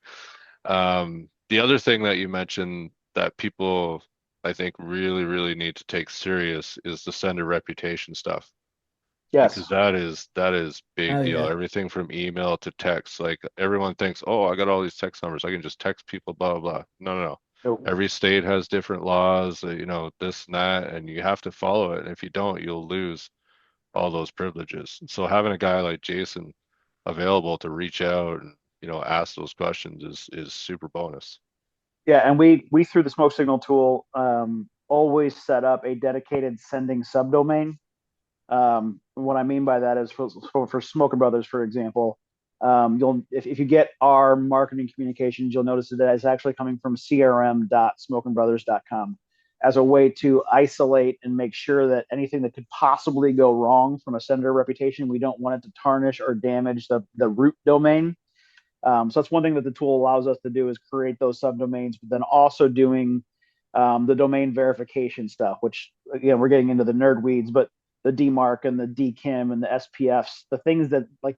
The other thing that you mentioned that people I think really, really need to take serious is the sender reputation stuff because Yes. that is big oh deal. yeah. Everything from email to text. Like everyone thinks, oh, I got all these text numbers. I can just text people, blah, blah, blah. No, no, no. So, Every state has different laws, this and that, and you have to follow it. And if you don't, you'll lose all those privileges. So having a guy like Jason available to reach out and, ask those questions is super bonus. yeah, and we through the smoke signal tool always set up a dedicated sending subdomain. What I mean by that is for Smoker Brothers, for example, you'll if you get our marketing communications, you'll notice that it's actually coming from crm.smokingbrothers.com as a way to isolate and make sure that anything that could possibly go wrong from a sender reputation, we don't want it to tarnish or damage the root domain. So that's one thing that the tool allows us to do is create those subdomains, but then also doing the domain verification stuff, which again, we're getting into the nerd weeds, but the DMARC and the DKIM and the SPFs, the things that like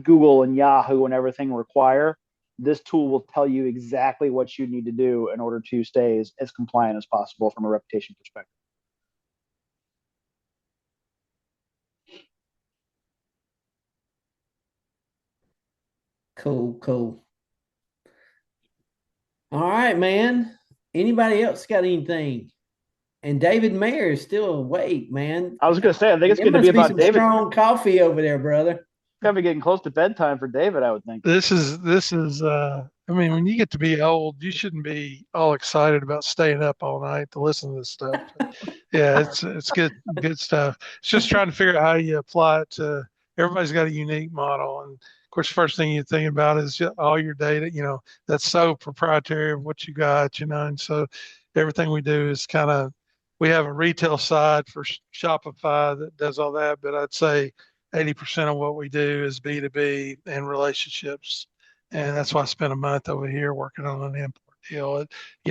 Google and Yahoo and everything require, this tool will tell you exactly what you need to do in order to stay as compliant as possible from a reputation perspective. Cool, cool. All right, man. Anybody else got anything? And David Mayer is still awake, man. I was going to say, I think it's It going to be must be about some David. strong coffee over there, brother. Got to be getting close to bedtime for David, I would think. This is I mean, when you get to be old, you shouldn't be all excited about staying up all night to listen to this stuff. Yeah, it's good stuff. It's just trying to figure out how you apply it to everybody's got a unique model. And of course, first thing you think about is all your data, that's so proprietary of what you got, and so everything we do is kind of we have a retail side for Shopify that does all that, but I'd say 80% of what we do is B2B and relationships. And that's why I spent a month over here working on an import deal.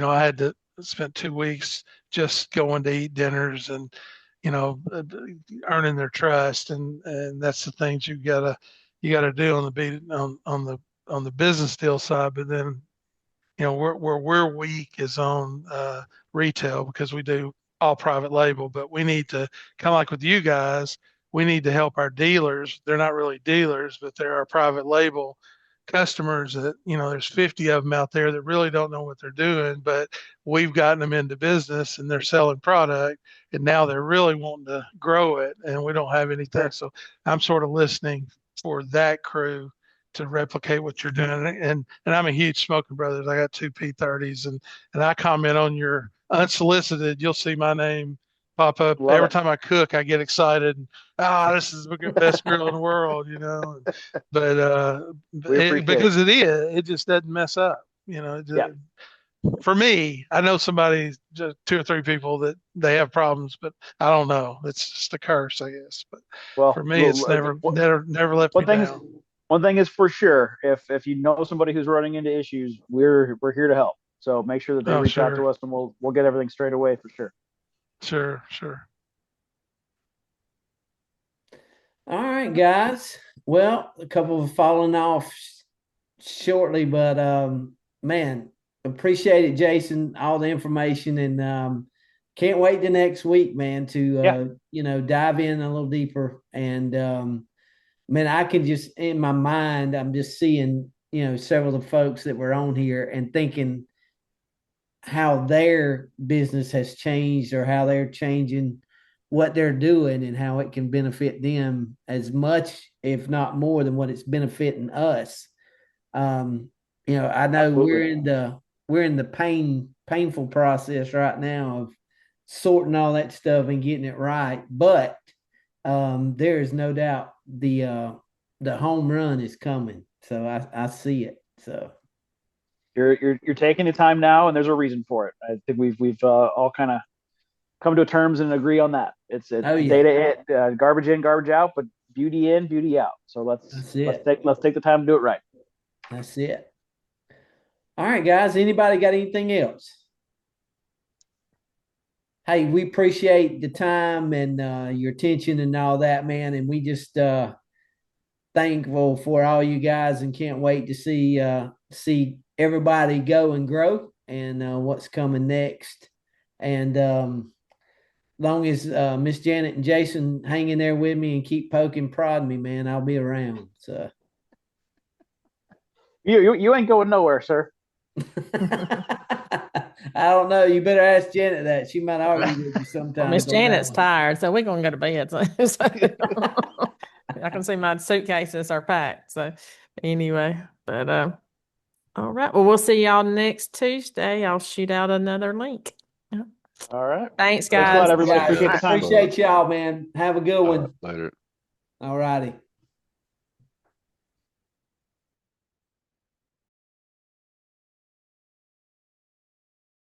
I had to spend 2 weeks just going to eat dinners and, earning their trust. And that's the things you gotta do on the on the business deal side. But then, where we're weak is on retail because we do all private label, but we need to kind of like with you guys, we need to help our dealers. They're not really dealers, but they're our private label customers that, there's 50 of them out there that really don't know what they're doing, but we've gotten them into business and they're selling product and now they're really wanting to grow it and we don't have anything. So I'm sort of listening for that crew to replicate what you're doing. And I'm a huge Smoking Brothers. I got two P30s and I comment on your unsolicited, you'll see my name pop up Love every it. time I cook. I get excited. This is the best grill in the world, But because it is, it just doesn't mess up. Yeah. For me, I know somebody, just two or three people that they have problems, but I don't know. It's just a curse, I guess. But Well, for me, it's never left me down. One thing is for sure, if you know somebody who's running into issues, we're here to help. So make sure that they reach out to us, and we'll get everything straight away for sure. Sure. All right, guys. Well, a couple of falling off shortly, but man, appreciate it, Jason, all the information, and can't wait the next week, man, to dive in a little deeper. And man, I can just in my mind, I'm just seeing several of the folks that were on here and thinking how their business has changed or how they're changing what they're doing and how it can benefit them as much, if not more, than what it's benefiting us. I know Absolutely. we're in the painful process right now of sorting all that stuff and getting it right. But there is no doubt the home run is coming. So I see it. So You're taking the time now, and there's a reason for it. I think we've all kind of come to terms and agree on that. It's oh yeah, data in, garbage in, garbage out, but beauty in, beauty out. So that's it. let's take the time to do it right. That's it. All right, guys. Anybody got anything else? Hey, we appreciate the time and your attention and all that, man. And we just thankful for all you guys and can't wait to see everybody go and grow and what's coming next. And long as Miss Janet and Jason hang in there with me and keep poking, prodding me, man, I'll be around. So You ain't going nowhere, sir. I don't know. You better ask Janet that. She might argue with you sometimes. Miss on that Janet's one. tired, so we're gonna go to bed. So I can see my suitcases are packed. So anyway, but all right. Well, we'll see y'all next Tuesday. I'll shoot out another link. Yeah. All right. Thanks, Thanks a guys. lot, everybody. Guys, Appreciate the time. appreciate y'all, man. Have a good one. Later. All righty.